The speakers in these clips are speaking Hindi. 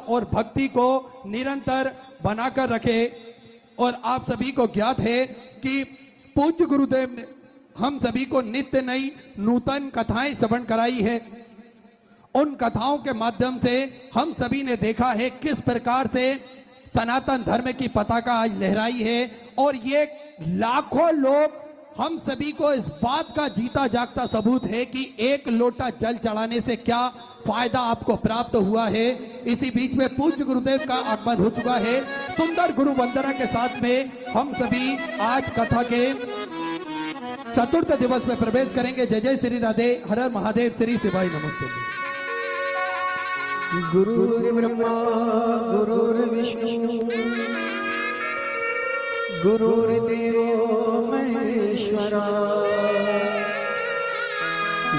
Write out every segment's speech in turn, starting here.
और भक्ति को निरंतर बनाकर रखे। और आप सभी को ज्ञात है कि पूज्य गुरुदेव ने हम सभी को नित्य नई नूतन कथाएं श्रवण कराई है। उन कथाओं के माध्यम से हम सभी ने देखा है किस प्रकार से सनातन धर्म की पताका आज लहराई है। और ये लाखों लोग हम सभी को इस बात का जीता जागता सबूत है कि एक लोटा जल चढ़ाने से क्या फायदा आपको प्राप्त हुआ है। इसी बीच में पूज्य गुरुदेव का आगमन हो चुका है। सुंदर गुरु वंदना के साथ में हम सभी आज कथा के चतुर्थ दिवस में प्रवेश करेंगे। जय जय श्री राधे, हर हर महादेव, श्री शिवाय नमस्ते। गुरुर्ब्रह्मा गुरुर्विष्णु गुरुर्देवो महेश्वरा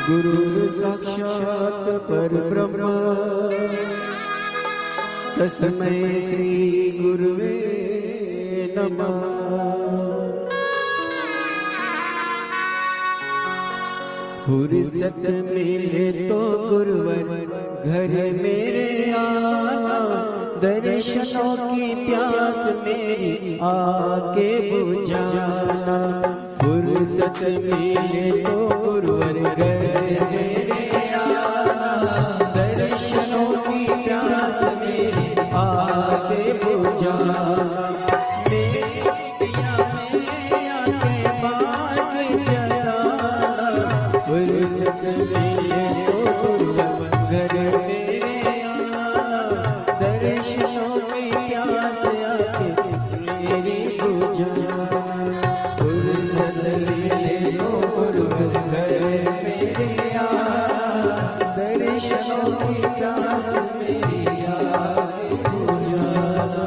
गुरुर्साक्षात् परब्रह्म तस्मै श्री गुरुवे नमः। फुर्सत मिले तो गुरुवर घर मेरे आना, दर्शनों की प्यास मेरी आके बुझाना। फुर्सत मिले तो गुरुवर घर मेरे आना, दर्शनों की प्यास मेरी आके बुझाना। फुर्सत मिले तो गुरुवर घर मेरे आना, दर्शनों की प्यास आके मेरी बुझाना। फुर्सत मिले तो गुरुवर घर मेरे आना, दर्शनों की प्यास मेरी आके बुझाना।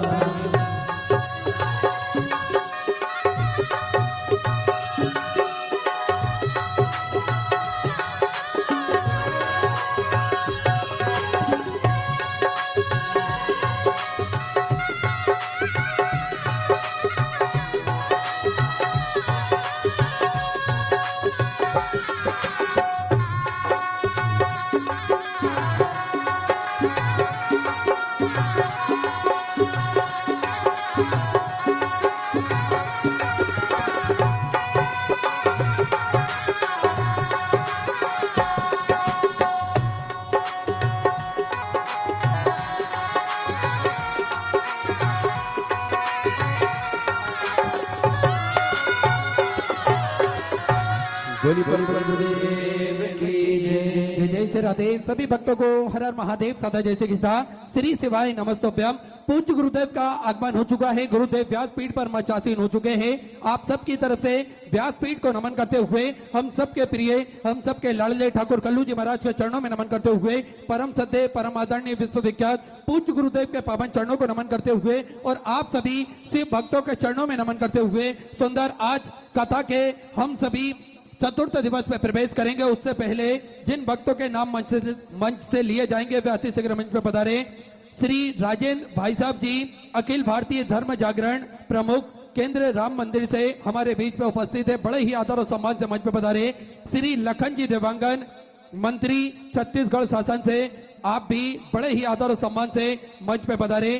जय जय श्री राधे। सभी भक्तों को हर हर महादेव, सदा जय श्री कृष्णा, श्री शिवाय नमस्तोभ्यम। पूज्य गुरुदेव का आगमन हो चुका है। गुरुदेव व्यासपीठ पर मचासीन हो चुके हैं। आप सबकी तरफ से व्यासपीठ को नमन करते हुए हम सबके प्रिय, हम सबके लाडले ठाकुर कल्लू जी महाराज के चरणों में नमन करते हुए परम सद्य परम आदरणीय विश्वविख्यात पूज्य गुरुदेव के पावन चरणों को नमन करते हुए और आप सभी शिव भक्तों के चरणों में नमन करते हुए सुंदर आज कथा के हम सभी चतुर्थ दिवस में प्रवेश करेंगे। उससे पहले जिन भक्तों के नाम मंच से लिए जाएंगे वे अति शीघ्र मंच पर पधारे। श्री राजेंद्र भाई साहब जी अखिल भारतीय धर्म जागरण प्रमुख केंद्र राम मंदिर से हमारे बीच में उपस्थित है। बड़े ही आदर और सम्मान से मंच पर पधारे। श्री लखन जी देवांगन मंत्री छत्तीसगढ़ शासन से, आप भी बड़े ही आदर और सम्मान से मंच पे पधारे।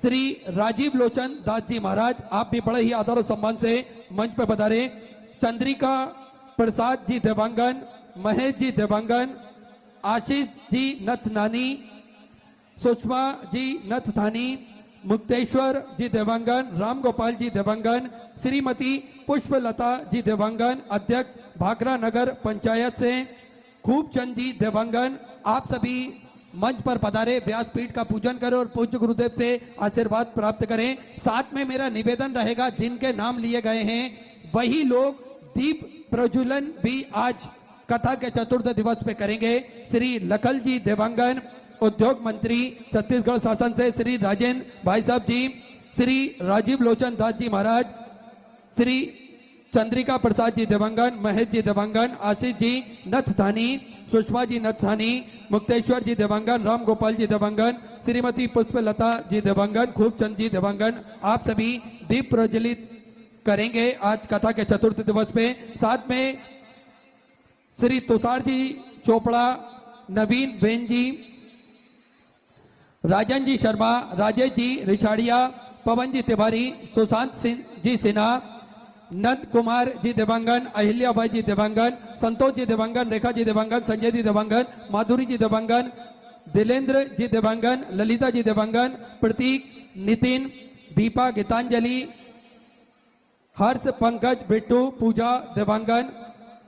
श्री राजीव लोचन दास जी महाराज, आप भी बड़े ही आदर और सम्मान से मंच पे पधारे। चंद्रिका प्रसाद जी देवांगन, महेश जी देवांगन, आशीष जी नथनानी, सुषमा जी नथथानी, मुक्तेश्वर जी देवांगन, राम गोपाल जी देवांगन, श्रीमती पुष्पलता जी देवांगन, अध्यक्ष भाखरा नगर पंचायत से खूबचंद जी देवांगन, आप सभी मंच पर पधारे। व्यासपीठ का पूजन करें और पूज्य गुरुदेव से आशीर्वाद प्राप्त करें। साथ में मेरा निवेदन रहेगा, जिनके नाम लिए गए हैं वही लोग दीप प्रज्वलन भी आज कथा के चतुर्थ दिवस पे करेंगे। श्री लखल जी देवांगन उद्योग मंत्री छत्तीसगढ़ शासन से, श्री राजेंद्र भाई साहब जी, श्री राजीव लोचन दास जी महाराज, श्री चंद्रिका प्रसाद जी देवांगन, महेश जी देवांगन, आशीष जी नथथानी, सुषमा जी नथथानी, मुक्तेश्वर जी देवांगन, राम गोपाल जी देवांगन, श्रीमती पुष्पलता जी देवांगन, खूबचंद जी देवांगन, आप सभी दीप प्रज्वलित करेंगे आज कथा के चतुर्थ दिवस पे। साथ में श्री तुषार जी चोपड़ा, नवीन बेन जी, राजन जी शर्मा, राजेश जी रिछाड़िया, पवन जी तिवारी, सुशांत सिंह जी सिन्हा, नंद कुमार जी देवांगन, अहिल्याबाई जी देवांगन, संतोष जी देवांगन, रेखा जी देवांगन, संजय जी देवांगन, माधुरी जी देवांगन, दिलेंद्र जी देवांगन, ललिता जी देवांगन, प्रतीक, नितिन, दीपा, गीतांजलि, हर्ष, पंकज, बिट्टू, पूजा देवांगन,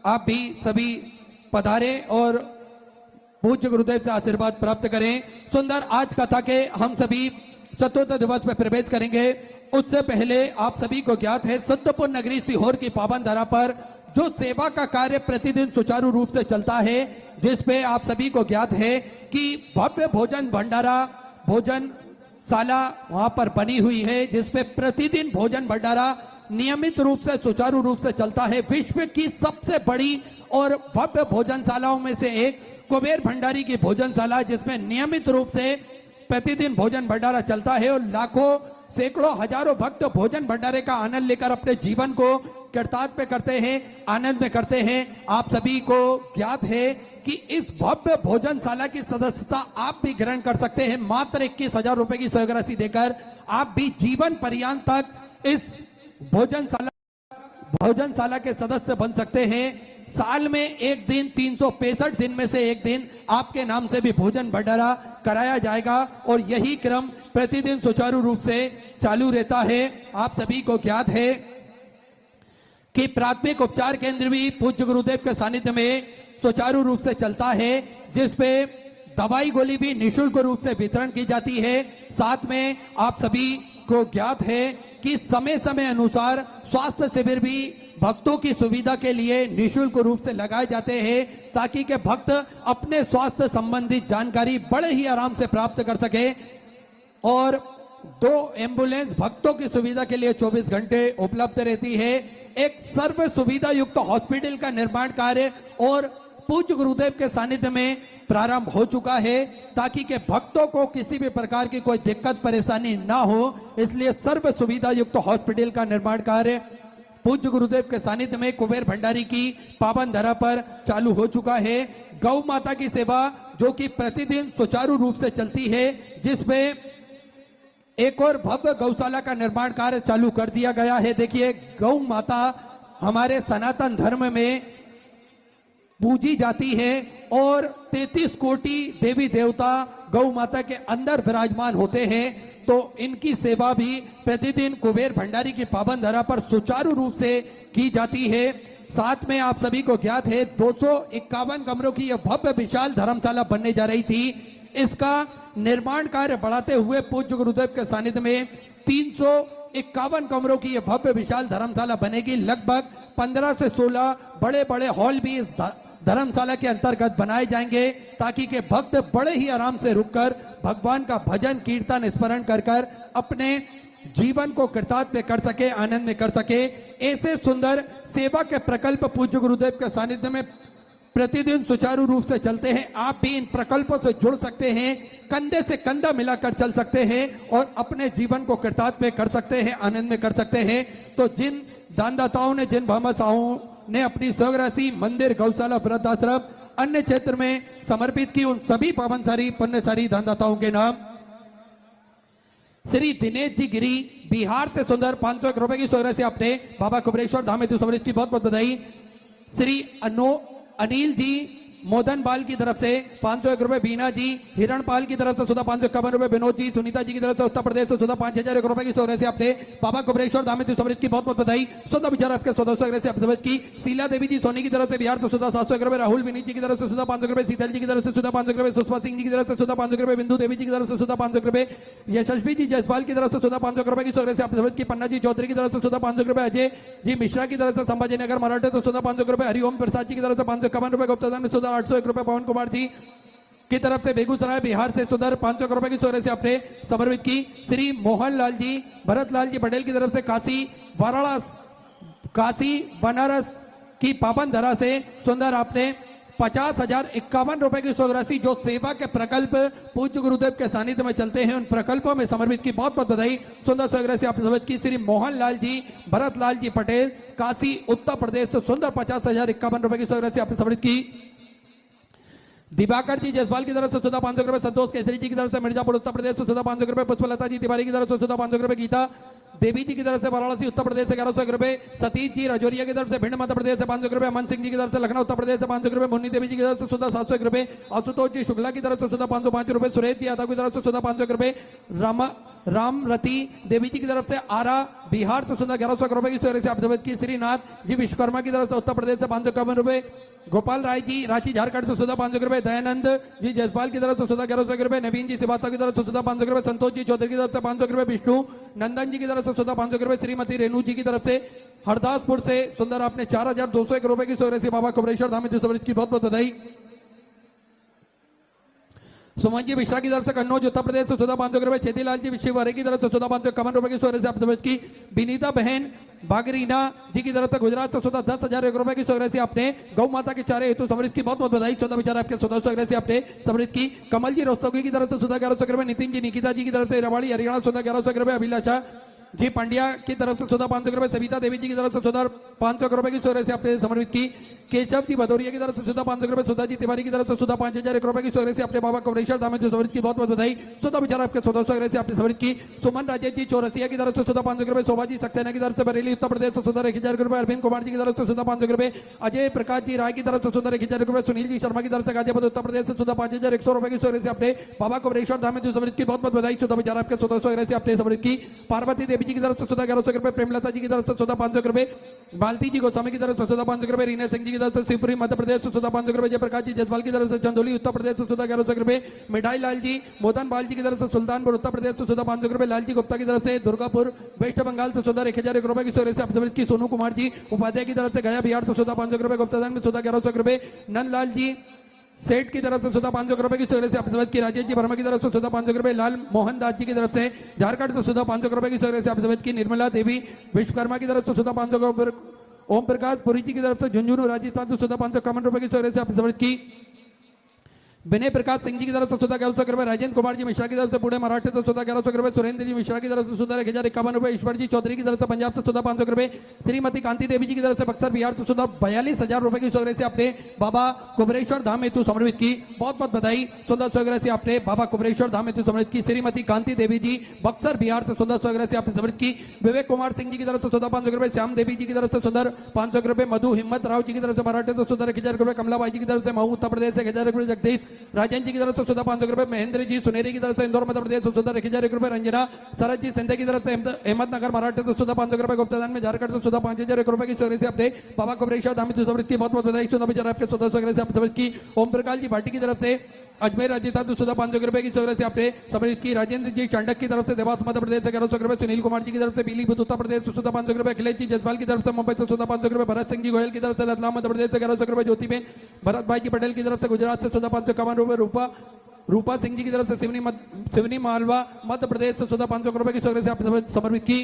आप भी सभी पधारे और पूज्य गुरुदेव से आशीर्वाद प्राप्त करें। सुंदर आज कथा के हम सभी चतुर्थ दिवस में प्रवेश करेंगे। उससे पहले आप सभी को ज्ञात है सिद्धपुर नगरी सीहोर की पावन धरा पर जो सेवा का कार्य प्रतिदिन सुचारू रूप से चलता है, जिसपे आप सभी को ज्ञात है कि भव्य भोजन भंडारा भोजनशाला वहां पर बनी हुई है, जिसपे प्रतिदिन भोजन भंडारा नियमित रूप से सुचारू रूप से चलता है। विश्व की सबसे बड़ी और भव्य भोजनशालाओं में से एक कुबेर भंडारी की भोजनशाला, जिसमें नियमित रूप से प्रतिदिन भोजन भंडारा चलता है और लाखों सैकड़ों हजारों भक्त भोजन भंडारे का आनंद लेकर अपने जीवन को कृतार्थ करते हैं, आनंद में करते हैं। आप सभी को ज्ञात है कि इस भव्य भोजनशाला की सदस्यता आप भी ग्रहण कर सकते हैं। मात्र 21,000 रुपए की सहयोग राशि देकर आप भी जीवन पर्यंत तक इस भोजनशाला के सदस्य बन सकते हैं। साल में एक दिन 365 दिन में से एक दिन आपके नाम से भी भोजन भंडारा कराया जाएगा और यही क्रम प्रतिदिन सुचारू रूप से चालू रहता है। आप सभी को ज्ञात है कि प्राथमिक उपचार केंद्र भी पूज्य गुरुदेव के सानिध्य में सुचारू रूप से चलता है, जिसपे दवाई गोली भी निःशुल्क रूप से वितरण की जाती है। साथ में आप सभी को ज्ञात है कि समय समय अनुसार स्वास्थ्य शिविर भी भक्तों की सुविधा के लिए निःशुल्क रूप से लगाए जाते हैं, ताकि के भक्त अपने स्वास्थ्य संबंधित जानकारी बड़े ही आराम से प्राप्त कर सके। और 2 एम्बुलेंस भक्तों की सुविधा के लिए 24 घंटे उपलब्ध रहती है। एक सर्व सुविधा युक्त हॉस्पिटल का निर्माण कार्य और पूज्य गुरुदेव के सानिध्य में प्रारंभ हो चुका है, ताकि के भक्तों को किसी भी प्रकार की कोई दिक्कत परेशानी ना हो, इसलिए सर्व सुविधा युक्त हॉस्पिटल का निर्माण कार्य पूज्य गुरुदेव के सानिध्य में कुबेर भंडारी की पावन धरा पर चालू हो चुका है। गौ माता की सेवा जो कि प्रतिदिन सुचारू रूप से चलती है, जिसमें एक और भव्य गौशाला का निर्माण कार्य चालू कर दिया गया है। देखिए, गौ माता हमारे सनातन धर्म में पूजी जाती है और 33 कोटि देवी देवता गौ माता के अंदर विराजमान होते हैं, तो इनकी सेवा भी प्रतिदिन कुबेर भंडारी की पावन धरा पर सुचारू रूप से की जाती है। साथ में आप सभी को ज्ञात है 251 कमरों की यह भव्य विशाल धर्मशाला बनने जा रही थी। इसका निर्माण कार्य बढ़ाते हुए पूज्य गुरुदेव के सानिध्य में 351 कमरों की यह भव्य विशाल धर्मशाला बनेगी। लगभग 15 से 16 बड़े बड़े हॉल भी इस धर्मशाला के अंतर्गत बनाए जाएंगे, ताकि के भक्त बड़े ही आराम से रुककर भगवान का भजन कीर्तन स्मरण कर अपने जीवन को कृतार्थ में कर सके, आनंद में कर सके। ऐसे सुंदर सेवा के प्रकल्प पूज्य गुरुदेव के सानिध्य में प्रतिदिन सुचारू रूप से चलते हैं। आप भी इन प्रकल्पों से जुड़ सकते हैं, कंधे से कंधा मिलाकर चल सकते हैं और अपने जीवन को कृतार्थ में कर सकते हैं, आनंद में कर सकते हैं। तो जिन दानदाताओं ने, जिन भामाशाहों ने अपनी सहयोग राशि मंदिर, गौशाला, वृद्धाश्रम, अन्य क्षेत्र में समर्पित की, उन सभी पावनशाली पुण्यशाली दानदाताओं के नाम श्री दिनेश जी गिरी बिहार से सुंदर 501 रुपए की सहयोग राशि अपने बाबा कुबेरेश्वर धाम हेतु समर्पित की बहुत बहुत बधाई। श्री अनिल जी मोदन बाल की तरफ से 501 रुपए, बीना जी हिरणपाल की तरफ से सुधा 551 रुपए, विनोद जी सुनीता जी की तरफ से उत्तर प्रदेश से सुधा 5,000 रुपए की सहयोग राशि अपने बाबा कुबेरेश्वर धाम हेतु समर्पित की बहुत बहुत बधाई। सुधा विचार के 100 राशि समर्पित की। शीला देवी जी सोनी की तरफ से बिहार से सुधा 701 रुपए, राहुल विनीत जी की तरफ से सुधा 500 रुपए, शीतल जी की तरफ से सुधा 500 रुपए, सुषमा सिंह जी की तरफ से सुधा 500 रुपए, बिंदु देवी जी की तरफ से सुधा 500 रुपए, यशस्वी जी जायसवाल की तरफ से सुधा 500 रुपए की सहयोग राशि समर्पित की। पन्ना जी चौधरी की तरफ से सुधा 500 रुपए, अजय जी मिश्रा की तरफ से संभाजी नगर मराठे से सुधा 500 रुपए, हरिओम प्रसाद जी की तरफ से 551 रुपए, गुप्ता में सुधा 801 रुपए, पवन कुमार जी की तरफ से बेगूसराय बिहार से सुधर 500 रुपए की सहयोग से अपने समर्पित की। श्री मोहनलाल जी भरतलाल जी पटेल की तरफ से काशी बनारस की पावन धरा से सुंदर आपने 50,051 रुपए की सहयोग राशि जो सेवा के प्रकल्प पूज्य गुरुदेव के सानिध्य में चलते हैं, उन प्रकल्पों में समर्पित की बहुत बहुत बधाई। सुंदर सहयोग राशि आपने समर्पित की। श्री मोहनलाल जी भरतलाल जी पटेल काशी उत्तर प्रदेश से सुंदर 50,051 रुपए की सहयोग राशि आपने समर्पित की। दिवाकर जी जसवाल की तरफ से सुधा 500 रुपए, संतोष केसरी जी की तरफ से मिर्जापुर उत्तर प्रदेश से सुधा 500 रुपए, पुष्पलता जी तिवारी की तरफ से सुधा 500 रुपए, गीता देवी जी की तरफ से वाराणसी उत्तर प्रदेश से 1100 रुपए, सतीश जी राजौरिया की तरफ से भिंड मध्य प्रदेश से 500 रुपए, अमन सिंह जी की तरफ से लखनऊ उत्तर प्रदेश से 500 रुपए, मुन्नी देवी जी की तरफ से सुधा 700 रुपए, आशुतोष जी शुक्ला की तरफ से सुधा 505 रुपए, सुरेश जी यादव की तरफ से सुधा 500 रुपए, रामरती देवी जी की तरफ से आरा बिहार से सुधा 1100 रुपए की सेवा से आप की, श्रीनाथ जी विश्वकर्मा की तरफ से उत्तर प्रदेश से 551 रुपए, गोपाल राय जी रांची झारखंड से सुधा 500 रुपए, दयानंद जी जसपाल की तरफ से सुधा 1100 रुपए, नवीन जी सिबाता की तरफ से सुधा 500 रुपए, संतोष जी चौधरी की तरफ से 500 रुपए, विष्णु नंदन जी की तरफ से सुधा 500 रुपए, श्रीमती रेणु जी की तरफ से हरदासपुर से सुंदर आपने 4201 रुपए की सेवा से बाबा कुबरेश्वर धाम में की बहुत बहुत बधाई। सुमन जी मिश्रा की तरफ से कन्नौज उत्तर प्रदेश से सुधा 500 रुपए, छेदीलाल जी शिवहरे की तरफ से सुधा 551 रुपए की सेवा से आप की, विनीता बहन बागरीना जी की तरफ से गुजरात से सुधा 10,000 रुपए की सेवा से आपने गौ माता के चारे हेतु समृद्ध की बहुत बहुत बधाई। चौदह विचार आपके सुधा से आपने समृद्ध की, कमल जी रोस्तोगी की तरफ से सुधा 1100 रुपए, नितिन जी निकिता जी की तरफ से रवाड़ी हरियाणा सुधा 1100 रुपए, अभिलाषा जी पांड्या की तरफ से सुधा 500 रुपए, सविता देवी जी की तरफ से सुधा 500 रुपए की सेवा से आपने समर्पित की, केशव जी भदौरिया की तरफ से सुधा 500 रुपए, सुधा जी तिवारी की तरफ से सुधा 5001 रुपए की सेवा से अपने बाबा कुबरेश्वर धाम में समर्पित की बहुत बहुत बधाई। सुधा विचार आपके सुधा से आपने समर्पित की, सुमन राजेश जी चौरसिया की तरफ से सुधा 500 रुपए, शोभा जी सक्सेना की तरफ से बरेली उत्तर प्रदेश से सुधा 1000 रुपए, अरविंद कुमार जी की तरफ से सुधा 500 रुपए, अजय प्रकाश जी राय की तरफ से सुधा 1000 रुपए, सुनील जी शर्मा की तरफ से गाजियाबाद उत्तर प्रदेश से सुधा 5100 रुपए की सेवा से अपने बाबा कुबरेश्वर धाम में समर्पित की बहुत बहुत बधाई। सुधा विचार आपके सुधा से आपने समर्पित की, पार्वती देवी जी की तरफ से सुधा 1100 रुपए, प्रेमलता जी की तरफ से सुधा 500 रुपए, बालती जी गोस्वामी की तरफ से सुधा 500 रुपए, रीना सिंह जी की तरफ से शिवपुरी मध्य प्रदेश से सुधा 500 रुपए, जयप्रकाश जी जसवाल की तरफ से चंदौली उत्तर प्रदेश से सुधा 1100 रुपए, मिठाई लाल जी मोदन बाल जी की तरफ से सुल्तानपुर उत्तर प्रदेश से सुधा 500 रुपए, लाल जी गुप्ता की तरफ से दुर्गापुर वेस्ट बंगाल से सुधा 1000 रुपए की सेवा से आप समर्पित की, सोनू कुमार जी उपाध्याय की तरफ से गया बिहार से सुधा 500 रुपए, गुप्तादान में सुधा 1100 रुपए, नंदलाल जी सेठ की तरफ से सुधा 500 रुपए की सेवा से आप समर्पित की, राजेश जी वर्मा की तरफ से सुधा 500 रुपए, लाल मोहन दास जी की तरफ से झारखंड से सुधा 500 रुपए की सेवा से आप समर्पित की, निर्मला देवी विश्वकर्मा की तरफ से सुधा 500 रुपए, ओम प्रकाश पुरी जी की तरफ से झुंझुनू राजस्थान से सुधा 551 रुपए की सेवा से आप समर्पित की, विनय प्रकाश सिंह जी की तरफ से सुधा 1100 रुपए, राजेंद्र कुमार जी मिश्रा की तरफ से पुणे मराठे से सुधा 1100 रुपए, सुरेंद्र जी मिश्रा की तरफ से सुधा 1051 रुपए, ईश्वर जी चौधरी की तरफ से पंजाब से सुधा 500 रुपए, श्रीमती कांति देवी जी की तरफ से बक्सर बिहार से सुधा 42,000 रुपए की सेवा से आपने बाबा कुबरेश्वर धाम हेतु समर्पित की बहुत बहुत बधाई। सुधा सेवा से आपने बाबा कुबरेश्वर धाम हेतु समर्पित की, श्रीमती कांति देवी जी बक्सर बिहार से सुधा सेवा से आपने समर्पित की, विवेक कुमार सिंह जी की तरफ से सुधा 500 रुपए, श्याम देवी जी की तरफ से सुधा 500 रुपए, मधु हिम्मत राव जी की तरफ से मराठे से सुधा 1000 रुपए, कमलाबाई जी की तरफ से मऊ उत्तर प्रदेश से 1000 रुपए, जगदीश राजन जी की तरफ से सुधा 500 रुपए, महेंद्र जी सुनेरी की तरफ से इंदौर मध्य प्रदेश से सुधा 1000 रुपए, रंजना शरद जी सिंधे की तरफ से अहमदनगर मराठे से सुधा 500 रुपए, गुप्तादान में झारखंड से सुधा 5000 रुपए की सेवा से अपने बाबा कुबरेश्वर धाम में समर्पित की बहुत बहुत बधाई। सुधा विचार आपके सुधा से आप समर्पित की, ओम प्रकाश जी भाटी की तरफ से अजमेर राजस्थान से सुधा 500 रुपए की सेवा से आपने समर्पित की, राजेंद्र जी चांडक की तरफ से देवास मध्य प्रदेश से 1100 रुपए, सुनील कुमार जी की तरफ से पीलीभीत उत्तर प्रदेश से सुधा 500 रुपए, अखिलेश जी जसवाल की तरफ से मुंबई से सुधा 500 रुपए, भरत सिंह जी गोयल की तरफ से रतलाम मध्य प्रदेश से 1100 रुपए, ज्योतिबेन भरत भाई जी पटेल की तरफ से गुजरात से सुधा 551 रुपए, रूपा सिंह जी की तरफ से सिवनी मालवा मध्य प्रदेश से सुधा 500 रुपए की सेवा से आप समर्पित की,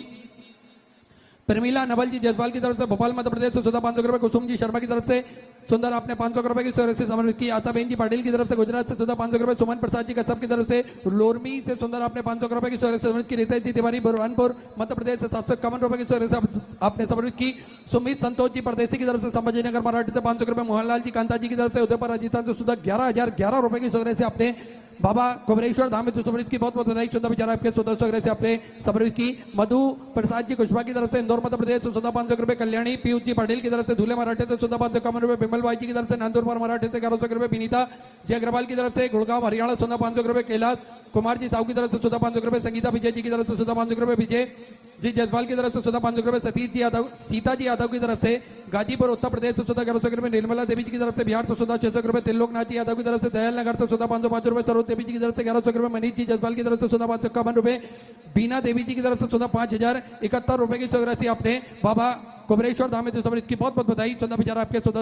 प्रमीला नवल जी जसवाल की तरफ से भोपाल मध्य प्रदेश से सुधा 500 रुपए, कुसुम जी शर्मा की तरफ से सुंदर आपने 500 रुपए की सेवा से समर्पित की, आशा बेन जी पाटिल की तरफ से गुजरात से सुधा 500 रुपए, सुमन प्रसाद जी कश्यप की तरफ से लोरमी से सुंदर आपने 500 रुपए की सेवा से समर्पित की, रितेश जी तिवारी बुरहानपुर मध्य प्रदेश से 751 रुपए की सेवा से आपने समर्पित की, सुमित संतोष जी परदेसी की तरफ से संभाजीनगर मराठी से 500 रुपए, मोहनलाल जी कांता जी की तरफ से उदयपुर राजस्थान से सुधा 11,011 रुपए की सेवा से आपने बाबा कुबरेश्वर धाम में समर्पित की बहुत बहुत बधाई। सुधा विचार आपके सुधा से आपने समर्पित की, मधु प्रसाद जी कुशवाहा की तरफ से इंदौर मध्य प्रदेश से सुधा 500 रुपए, कल्याणी पीयूष जी पटेल की तरफ से धूले मराठे से सुधा 551 रुपए, बिमल भाई जी की तरफ से नंदुरबार मराठे से 1100 रुपए, विनीता जी अग्रवाल की तरफ से गुड़गांव हरियाणा सुधा 500 रुपए, कैलाश कुमार जी साहू की तरफ से सुधा 500 रुपए, संगीता विजय जी की तरफ से सुधा 500 रुपए, विजय जी जसवाल की तरफ से सुधा 500 रुपए, सतीश जी यादव सीता जी यादव की तरफ से गाजीपुर उत्तर प्रदेश से सुधा 1100 रुपए, निर्मला देवी जी की तरफ से बिहार से सुधा 600 रुपए, त्रिलोकनाथ जी यादव की तरफ से दयाल नगर से सुधा 505 रुपए, सरोज देवी जी की तरफ से 1100 रुपए, मनीष जी जसवाल की तरफ से सुधा 551 रुपए, बीना देवी जी की तरफ से सुधा 5071 रुपए की सेवा आपने बाबा कुबरेश्वर धाम में समर्पित की बहुत बहुत बधाई। सुधा विचार आपके सुधा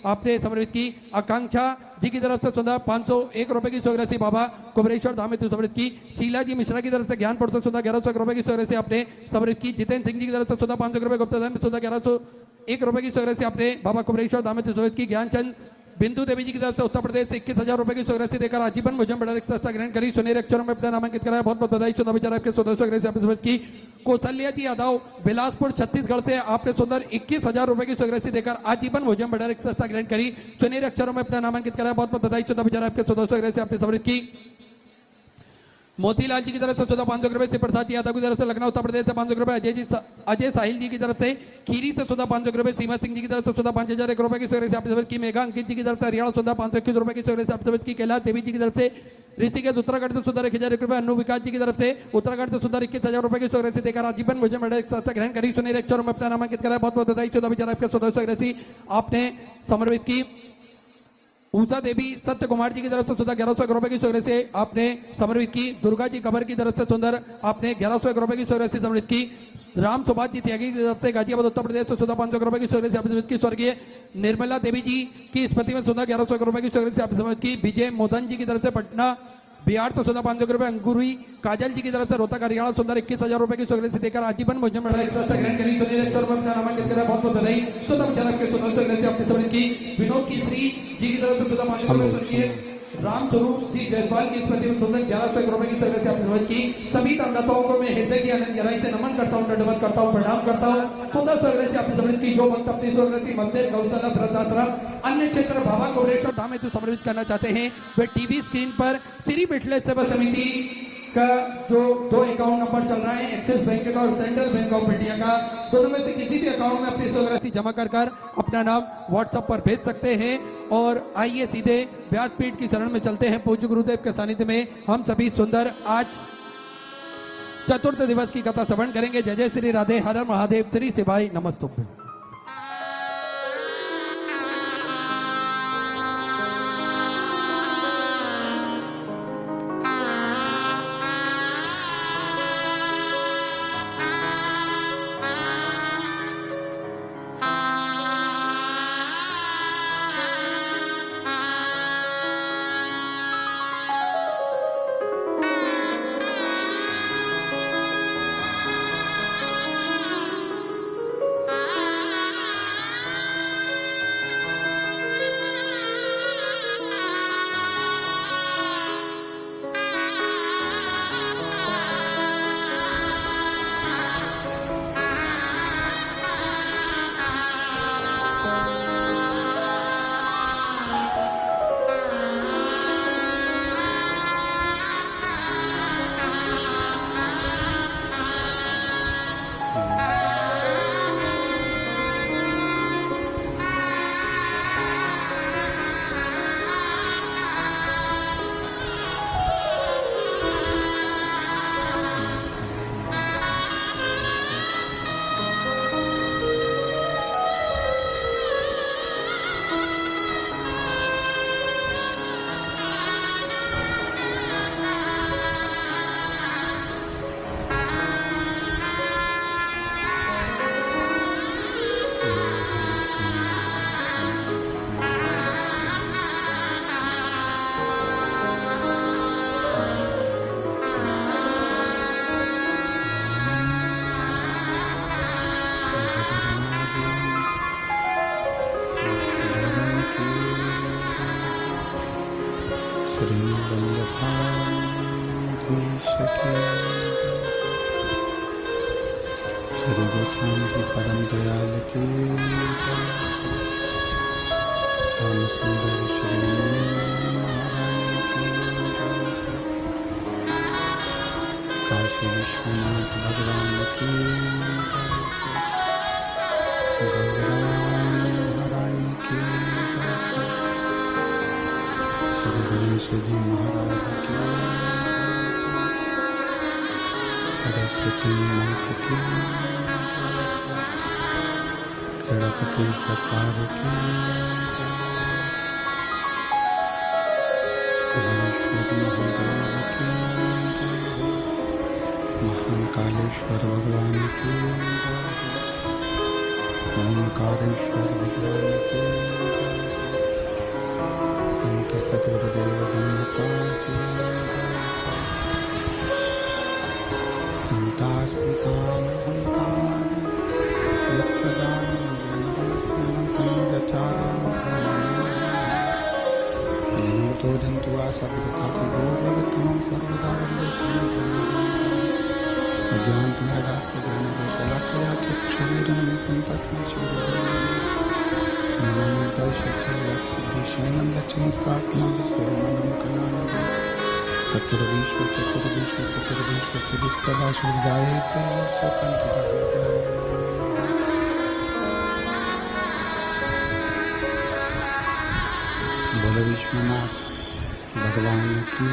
आपने समर्पित की, आकांक्षा जी की तरफ से सुधा 501 रुपए की सेवा बाबा कुबरेश्वर धाम में समर्पित की, शीला जी मिश्रा की तरफ से ज्ञानपुर से सुधा 1100 रुपए की सेवा से आपने समर्पित की, जितेंद्र सिंह जी की तरफ से सुधा 500 रुपए, गुप्तादान में सुधा 1101 रुपए की सेवा से आपने बाबा कुबरेश्वर धाम में समर्पित की, ज्ञानचंद बिंदु देवी जी की तरफ से उत्तर प्रदेश 21,000 रुपए की स्वराशि देकर आजीवन भोजन बड़ा सस्ता ग्रहण करी। सुनहरे अक्षरों में अपना नामांकित कराया। बहुत बहुत बधाई। चुनाव विचार आपके 1400 की कौशल्या जी यादव बिलासपुर छत्तीसगढ़ से आपने सुंदर 21,000 रुपए की स्वराशि देकर आजीवन भोजन बड़ा सस्ता ग्रहण करी। सुनहरे अक्षरों में अपना नामांकित कराया। बहुत बहुत बधाई। चुनाव विचार आपके 1400 आपने समृद्ध की। मोतीलाल जी की तरफ से 14,500 रुपए से प्रसाद यादव की तरफ से लखनऊ उत्तर प्रदेश से 500 रुपए। अजय साहिल जी की तरफ से खीरी से 14,500 रुपए। सीमा सिंह जी की तरफ से 5,001 रुपए की स्वराशि आपने समझ की। मेघा अंकित जी की तरफ से हरियाणा 521 रुपए की स्वराशि आपने समझ की। कैलाश देवी जी की तरफ से ऋषिकेश उत्तराखंड से सुंदर 1,000 रुपए। अनु विकास जी की तरफ से उत्तराखंड से सुंदर 21,000 रुपए की स्वराशि देकर आजीवन भोजन बड़ा सस्ता ग्रहण करी। सुनहरे अक्षरों में अपना नामांकित कराया। बहुत बहुत बधाई। 14 विचार आपके 1400 आपने समर्पित की। उषा देवी सत्य कुमार जी की तरफ से सुंदर 1,100 रुपए की स्वराशि आपने समर्पित की। दुर्गा जी खबर की तरफ से सुंदर आपने 1,100 रुपए की स्वराशि समर्पित की। राम सुभाष जी त्यागी की तरफ से गाजियाबाद उत्तर प्रदेश से सुंदर 500 रुपए की स्वराशि आपने समर्पित की। स्वर्गीय निर्मला देवी जी की स्मृति में सुंदर 1,100 रुपए की स्वराशि आपने समर्पित की। विजय मोदन जी की तरफ से पटना बिहार से सुंदर 500 रुपए। अंगुरी काजल जी की तरफ से रोहतक हरियाणा सुंदर 21,000 रुपए की स्वराशि देकर आजीवन भोजन बड़ा ग्रहण करी। नामांकित करा। बहुत बहुत बधाई। 14,000 आपने समर्पित की। विनोद की श्री जी की तरफ से सुंदर 500 रुपए। राम स्वरूप जी जयसवाल की स्मृति में सुंदर 1,100 रुपए की स्वराशि आपने समर्पित की। सभी दाताओं को मैं हृदय की आनंद गहराई से नमन करता हूँ, दंडवत करता हूँ, प्रणाम करता हूँ। सुंदर स्वराशि आपने समर्पित की। जो भक्त अपनी स्वराशि मंदिर गौशाला वृद्धाश्रम अन्य क्षेत्र भावा कोरेश्वर धाम में समर्पित करना चाहते हैं वे टीवी स्क्रीन पर श्री बिठले सेवा समिति का जो 2 अकाउंट नंबर चल रहा है, एक्सिस बैंक का और सेंट्रल बैंक ऑफ इंडिया का, दोनों में से किसी भी अकाउंट में अपनी स्वराशि जमा कर अपना नाम व्हाट्सएप पर भेज सकते हैं। और आइए सीधे व्यासपीठ की शरण में चलते हैं। पूज्य गुरुदेव के सानिध्य में हम सभी सुंदर आज चतुर्थ दिवस की कथा श्रवण करेंगे। जय जय श्री राधे, हर हर महादेव, श्री शिवाय नमस्तुभ्यं। श्री गोस्वामी जी परम दयाल की श्याम सुंदर श्री महारानी की काशी विश्वनाथ भगवान की गौरांग महारानी की श्री गणेश जी महाराज की सरस्वती माता की गणपति सरकार की कमलेश्वर महादेव की महान कालेश्वर भगवान की ओंकारेश्वर भगवान की संत सदगुरुदेव माता की चिंता संतान हंतार यत्तदान जनदास्यं तनुजाचार्यं सर्वखाति गौरवतमं सर्वदा वन्दे अज्ञान तुम्हारे रास्ते ज्ञान जैसे लाकया चक्षुरुन्मिलितं तस्मै श्रीगुरवे नमः नमो तस्मै लक्ष्मीशास्त्रं विश्वमनं कलानिधि चतुर्विश्व चतुर्विश्व चतुर्विश्व चतुर्विस्तदा सूर्यायते स्वपंचदा बोलो विश्वनाथ भगवान की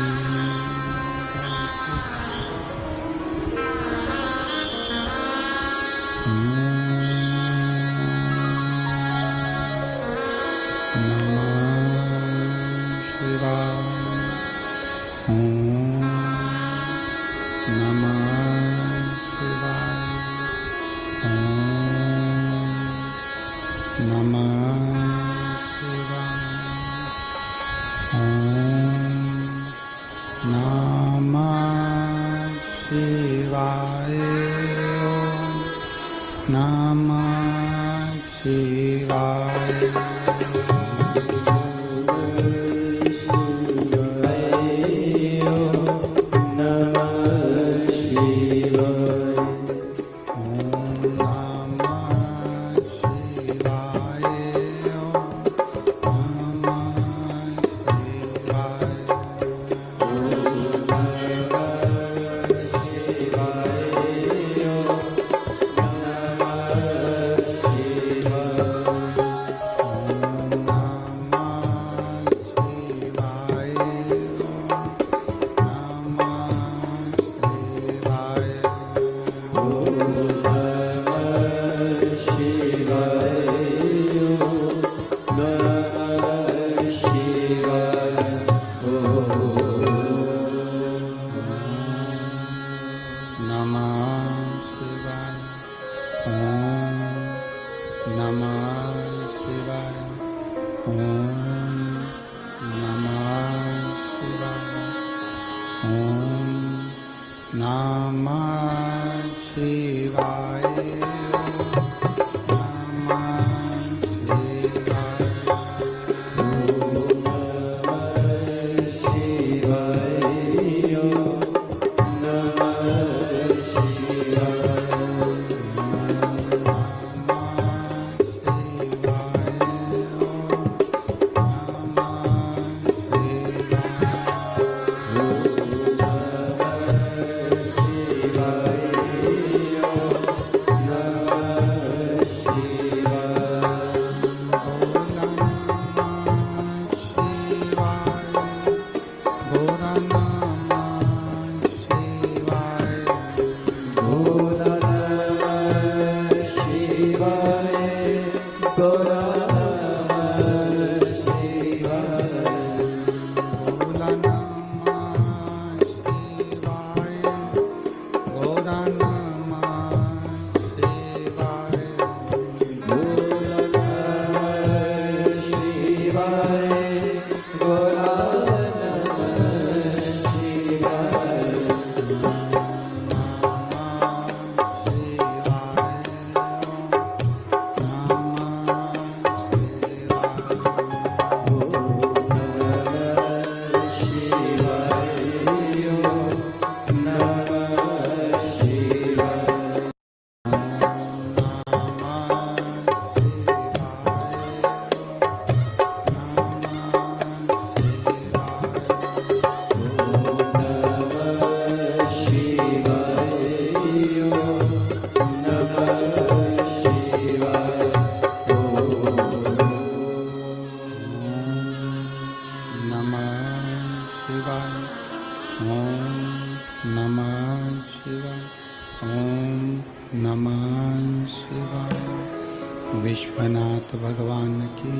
विश्वनाथ भगवान की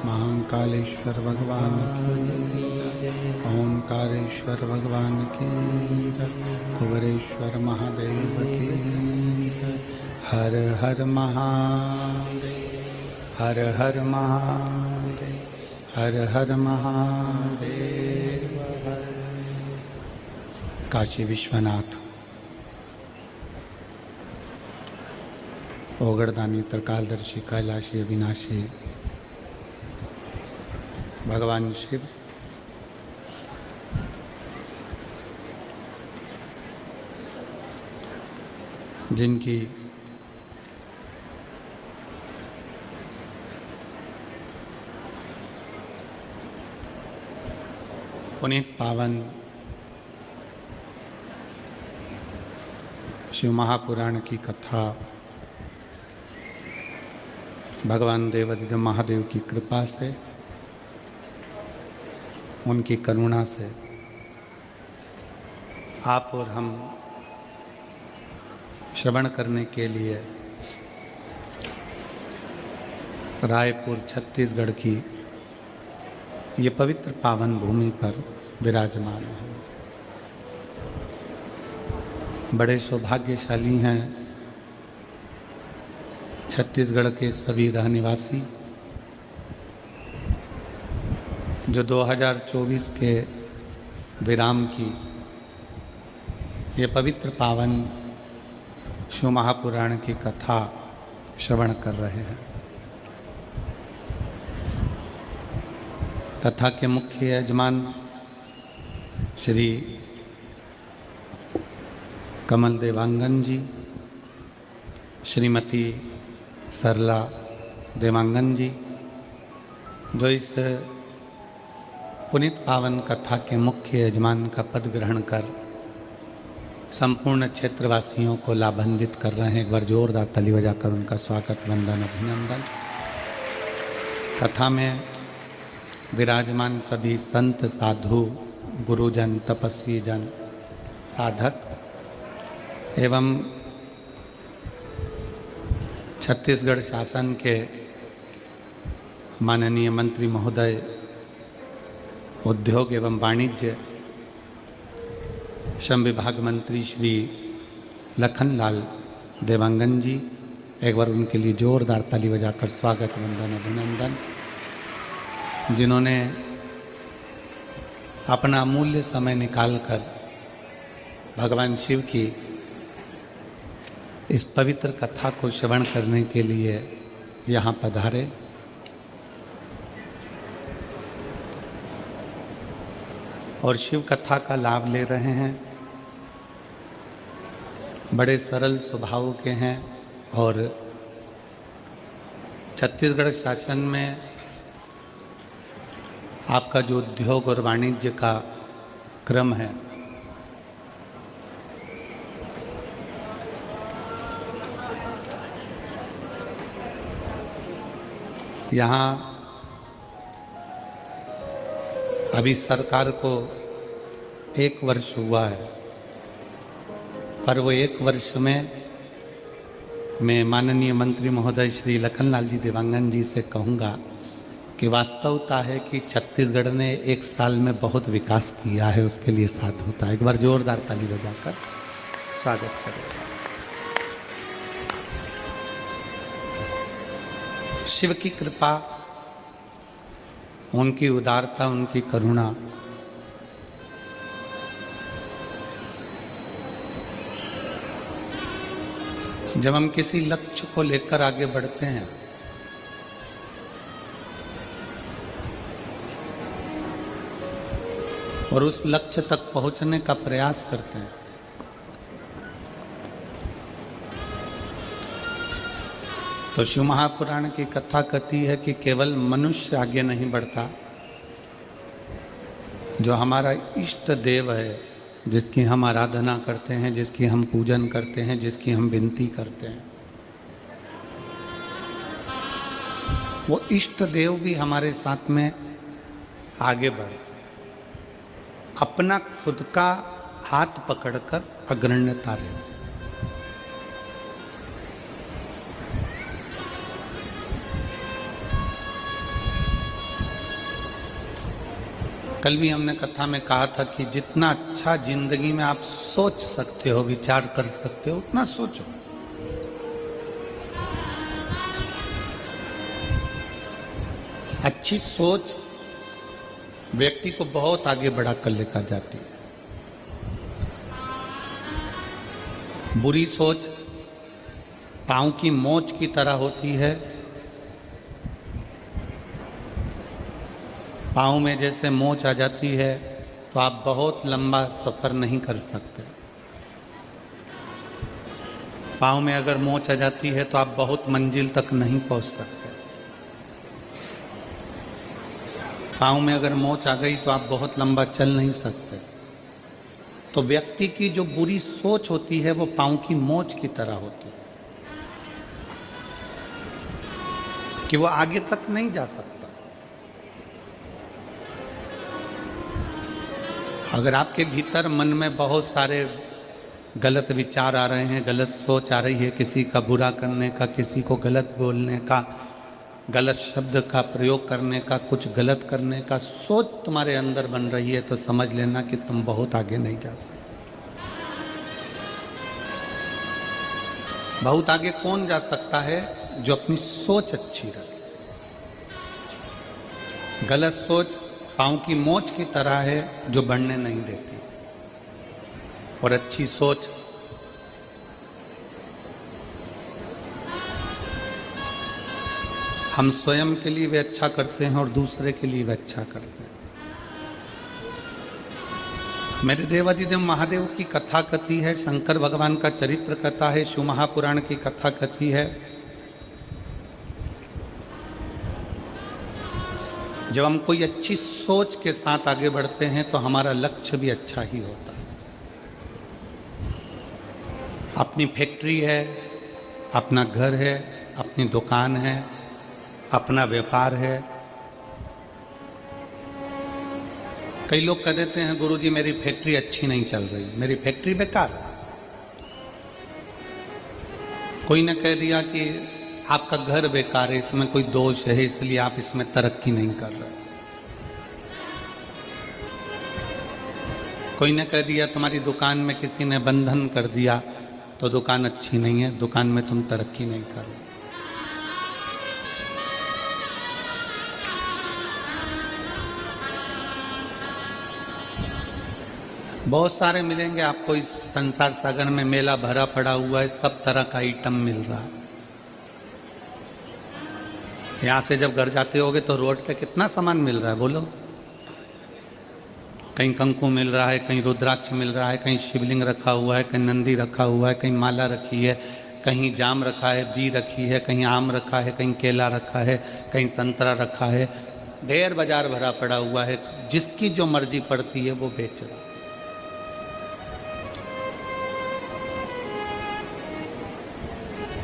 महाकालेश्वर भगवान की ओंकारेश्वर भगवान की कुबेरेश्वर महादेव की हर हर महादेव हर हर महादेव हर हर महादेव। काशी विश्वनाथ ओगड़दानी त्रिकालदर्शी कैलाशी अविनाशी भगवान शिव जिनकी पुनीत पावन शिव महापुराण की कथा भगवान देवाधिदेव महादेव की कृपा से, उनकी करुणा से आप और हम श्रवण करने के लिए रायपुर छत्तीसगढ़ की ये पवित्र पावन भूमि पर विराजमान हैं। बड़े सौभाग्यशाली हैं छत्तीसगढ़ के सभी रहनिवासी जो 2024 के विराम की ये पवित्र पावन शिव महापुराण की कथा श्रवण कर रहे हैं। कथा के मुख्य यजमान श्री कमल देवांगन जी, श्रीमती सरला देवांगन जी, जो इस पुनीत पावन कथा के मुख्य यजमान का पद ग्रहण कर संपूर्ण क्षेत्रवासियों को लाभान्वित कर रहे हैं। एक बार जोरदार ताली बजाकर उनका स्वागत, वंदन, अभिनंदन। कथा में विराजमान सभी संत, साधु, गुरुजन, तपस्वी जन, साधक एवं छत्तीसगढ़ शासन के माननीय मंत्री महोदय उद्योग एवं वाणिज्य श्रम विभाग मंत्री श्री लखनलाल देवांगन जी, एक बार उनके लिए जोरदार ताली बजाकर स्वागत, वंदन, अभिनंदन। जिन्होंने अपना अमूल्य समय निकालकर भगवान शिव की इस पवित्र कथा को श्रवण करने के लिए यहाँ पधारे। और शिव कथा का लाभ ले रहे हैं। बड़े सरल स्वभाव के हैं और छत्तीसगढ़ शासन में आपका जो उद्योग और वाणिज्य का क्रम है, यहाँ अभी सरकार को 1 वर्ष हुआ है, पर वो 1 वर्ष में मैं माननीय मंत्री महोदय श्री लखनलाल जी देवांगन जी से कहूँगा कि वास्तवता है कि छत्तीसगढ़ ने 1 साल में बहुत विकास किया है, उसके लिए साधुता है। एक बार जोरदार ताली बजाकर स्वागत करें। शिव की कृपा, उनकी उदारता, उनकी करुणा जब हम किसी लक्ष्य को लेकर आगे बढ़ते हैं और उस लक्ष्य तक पहुंचने का प्रयास करते हैं, तो शिव महापुराण की कथा कहती है कि केवल मनुष्य आगे नहीं बढ़ता, जो हमारा इष्ट देव है, जिसकी हम आराधना करते हैं, जिसकी हम पूजन करते हैं, जिसकी हम विनती करते हैं, वो इष्ट देव भी हमारे साथ में आगे बढ़ते हैं, अपना खुद का हाथ पकड़कर अग्रण्यता रहते हैं। कल भी हमने कथा में कहा था कि जितना अच्छा जिंदगी में आप सोच सकते हो, विचार कर सकते हो, उतना सोचो। अच्छी सोच व्यक्ति को बहुत आगे बढ़ा कर लेकर जाती है। बुरी सोच पांव की मोच की तरह होती है। पाँव में जैसे मोच आ जाती है तो आप बहुत लंबा सफ़र नहीं कर सकते। पाँव में अगर मोच आ जाती है तो आप बहुत मंजिल तक नहीं पहुंच सकते। पाँव में अगर मोच आ गई तो आप बहुत लंबा चल नहीं सकते। तो व्यक्ति की जो बुरी सोच होती है वो पाँव की मोच की तरह होती है कि वो आगे तक नहीं जा सकता। अगर आपके भीतर मन में बहुत सारे गलत विचार आ रहे हैं, गलत सोच आ रही है, किसी का बुरा करने का, किसी को गलत बोलने का, गलत शब्द का प्रयोग करने का, कुछ गलत करने का सोच तुम्हारे अंदर बन रही है, तो समझ लेना कि तुम बहुत आगे नहीं जा सकते। बहुत आगे कौन जा सकता है? जो अपनी सोच अच्छी रखे। गलत सोच पाँव की मोच की तरह है जो बढ़ने नहीं देती, और अच्छी सोच हम स्वयं के लिए भी अच्छा करते हैं और दूसरे के लिए भी अच्छा करते हैं। मेरे देवाधिदेव महादेव की कथा कथी है, शंकर भगवान का चरित्र कथा है, शिव महापुराण की कथा कथी है। जब हम कोई अच्छी सोच के साथ आगे बढ़ते हैं तो हमारा लक्ष्य भी अच्छा ही होता है। अपनी फैक्ट्री है, अपना घर है, अपनी दुकान है, अपना व्यापार है। कई लोग कह देते हैं गुरुजी मेरी फैक्ट्री अच्छी नहीं चल रही, मेरी फैक्ट्री बेकार है। कोई ने कह दिया कि आपका घर बेकार है, इसमें कोई दोष है, इसलिए आप इसमें तरक्की नहीं कर रहे। कोई ने कह दिया तुम्हारी दुकान में किसी ने बंधन कर दिया तो दुकान अच्छी नहीं है, दुकान में तुम तरक्की नहीं कर रहे। बहुत सारे मिलेंगे आपको इस संसार सागर में, मेला भरा पड़ा हुआ है, सब तरह का आइटम मिल रहा है। यहाँ से जब घर जाते होगे तो रोड पे कितना सामान मिल रहा है बोलो। कहीं कंकु मिल रहा है, कहीं रुद्राक्ष मिल रहा है, कहीं शिवलिंग रखा हुआ है, कहीं नंदी रखा हुआ है, कहीं माला रखी है, कहीं जाम रखा है, बी रखी है, कहीं आम रखा है, कहीं केला रखा है, कहीं संतरा रखा है। ढेर बाजार भरा पड़ा हुआ है, जिसकी जो मर्जी पड़ती है वो बेच रहा है।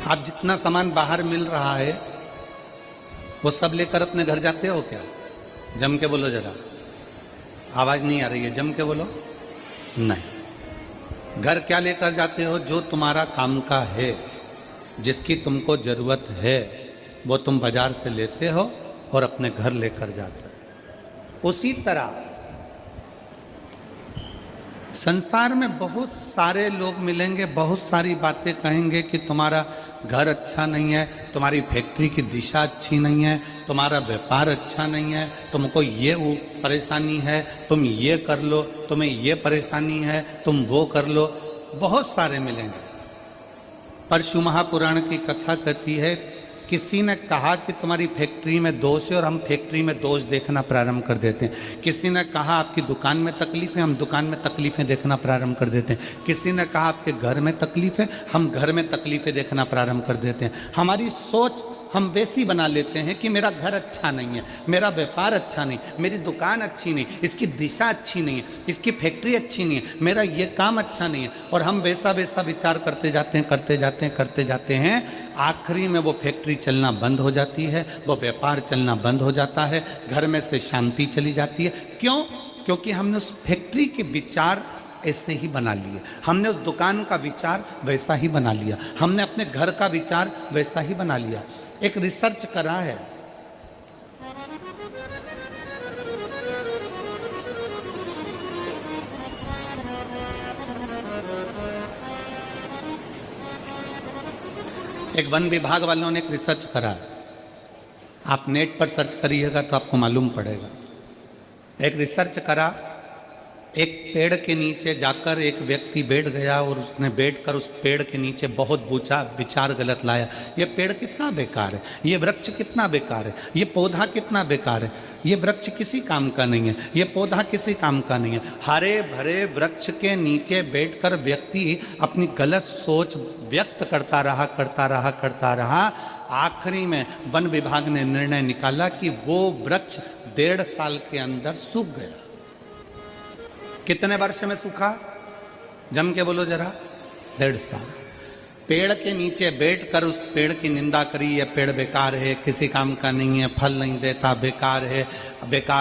आप जितना सामान बाहर मिल रहा है वो सब लेकर अपने घर जाते हो क्या? जम के बोलो जरा, आवाज नहीं आ रही है, जम के बोलो। नहीं। घर क्या लेकर जाते हो? जो तुम्हारा काम का है, जिसकी तुमको जरूरत है, वो तुम बाजार से लेते हो और अपने घर लेकर जाते हो। उसी तरह संसार में बहुत सारे लोग मिलेंगे, बहुत सारी बातें कहेंगे कि तुम्हारा घर अच्छा नहीं है, तुम्हारी फैक्ट्री की दिशा अच्छी नहीं है, तुम्हारा व्यापार अच्छा नहीं है, तुमको ये वो परेशानी है, तुम ये कर लो, तुम्हें ये परेशानी है, तुम वो कर लो। बहुत सारे मिलेंगे। पर शिव महापुराण की कथा कहती है, किसी ने कहा कि तुम्हारी फैक्ट्री में दोष है और हम फैक्ट्री में दोष देखना प्रारंभ कर देते हैं। किसी ने कहा आपकी दुकान में तकलीफ है, हम दुकान में तकलीफें देखना प्रारंभ कर देते हैं। किसी ने कहा आपके घर में तकलीफ है, हम घर में तकलीफें देखना प्रारंभ कर देते हैं। हमारी सोच हम वैसी बना लेते हैं कि मेरा घर अच्छा नहीं है, मेरा व्यापार अच्छा नहीं, मेरी दुकान अच्छी नहीं, इसकी दिशा अच्छी नहीं है, इसकी फैक्ट्री अच्छी नहीं है, मेरा ये काम अच्छा नहीं है। और हम वैसा वैसा विचार करते जाते हैं, करते जाते हैं, करते जाते हैं। आखिरी में वो फैक्ट्री चलना बंद हो जाती है, वो व्यापार चलना बंद हो जाता है, घर में से शांति चली जाती है। क्यों? क्योंकि हमने उस फैक्ट्री के विचार ऐसे ही बना लिए, हमने उस दुकान का विचार वैसा ही बना लिया, हमने अपने घर का विचार वैसा ही बना लिया। एक रिसर्च करा है, एक वन विभाग वालों ने एक रिसर्च करा है। आप नेट पर सर्च करिएगा तो आपको मालूम पड़ेगा। एक रिसर्च करा, एक पेड़ के नीचे जाकर एक व्यक्ति बैठ गया और उसने बैठकर उस पेड़ के नीचे बहुत विचार गलत लाया। ये पेड़ कितना बेकार है, ये वृक्ष कितना बेकार है, ये पौधा कितना बेकार है, ये वृक्ष किसी काम का नहीं है, ये पौधा किसी काम का नहीं है। हरे भरे वृक्ष के नीचे बैठकर व्यक्ति अपनी गलत सोच व्यक्त करता रहा। आखिरी में वन विभाग ने निर्णय निकाला कि वो वृक्ष 1.5 साल के अंदर सूख गया। कितने वर्ष में सूखा? जम के बोलो जरा। 1.5 साल। पेड़ के नीचे बैठकर उस पेड़ की निंदा करी, ये पेड़ बेकार है, किसी काम का नहीं है, फल नहीं देता, बेकार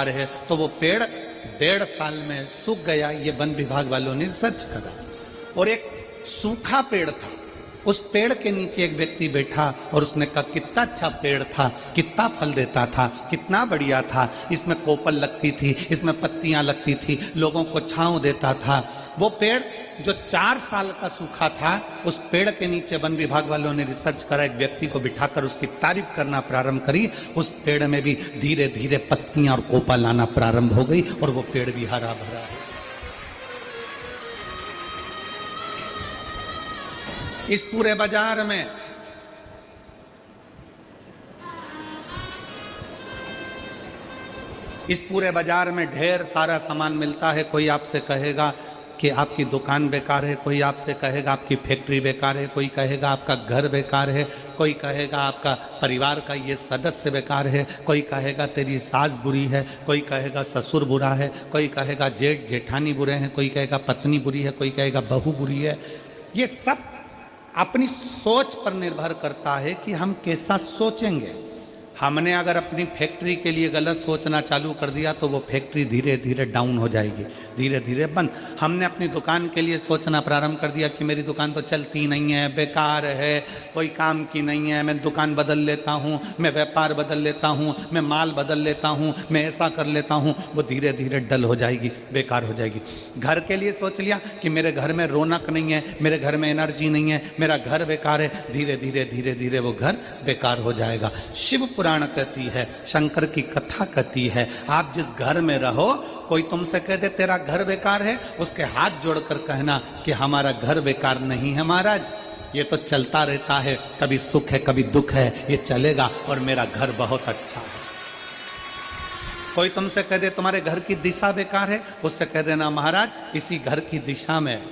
है। तो वो पेड़ 1.5 साल में सूख गया। ये वन विभाग वालों ने रिसर्च करा। और एक सूखा पेड़ था, उस पेड़ के नीचे एक व्यक्ति बैठा और उसने कहा कितना अच्छा पेड़ था, कितना फल देता था, कितना बढ़िया था, इसमें कोपल लगती थी, इसमें पत्तियां लगती थी, लोगों को छांव देता था। वो पेड़ जो 4 साल का सूखा था, उस पेड़ के नीचे वन विभाग वालों ने रिसर्च करा, एक व्यक्ति को बिठाकर उसकी तारीफ करना प्रारंभ करी। उस पेड़ में भी धीरे धीरे पत्तियां और कोपल आना प्रारंभ हो गई और वो पेड़ भी हरा भरा है। इस पूरे बाजार में ढेर सारा सामान मिलता है। कोई आपसे कहेगा कि आपकी दुकान बेकार है, कोई आपसे कहेगा आपकी फैक्ट्री बेकार है, कोई कहेगा आपका घर बेकार है, कोई कहेगा आपका परिवार का ये सदस्य बेकार है, कोई कहेगा तेरी सास बुरी है, कोई कहेगा ससुर बुरा है, कोई कहेगा जेठ जेठानी बुरे हैं, कोई कहेगा पत्नी बुरी है, कोई कहेगा बहू बुरी है। ये सब अपनी सोच पर निर्भर करता है कि हम कैसा सोचेंगे। हमने अगर अपनी फैक्ट्री के लिए गलत सोचना चालू कर दिया तो वो फैक्ट्री धीरे धीरे डाउन हो जाएगी, धीरे धीरे बंद। हमने अपनी दुकान के लिए सोचना प्रारंभ कर दिया कि मेरी दुकान तो चलती नहीं है, बेकार है, कोई काम की नहीं है, मैं दुकान बदल लेता हूँ, मैं व्यापार बदल लेता हूँ, मैं माल बदल लेता हूँ, मैं ऐसा कर लेता हूँ, वो धीरे धीरे डल हो जाएगी, बेकार हो जाएगी। घर के लिए सोच लिया कि मेरे घर में रौनक नहीं है, मेरे घर में एनर्जी नहीं है, मेरा घर बेकार है, धीरे धीरे वो घर बेकार हो जाएगा। शिव पुराण कहती है, शंकर की कथा कहती है, आप जिस घर में रहो, कोई तुमसे कह दे तेरा घर बेकार है, उसके हाथ जोड़कर कहना कि हमारा घर बेकार नहीं है महाराज, ये तो चलता रहता है, कभी सुख है कभी दुख है, ये चलेगा और मेरा घर बहुत अच्छा है। कोई तुमसे कह दे तुम्हारे घर की दिशा बेकार है, उससे कह देना महाराज इसी घर की दिशा में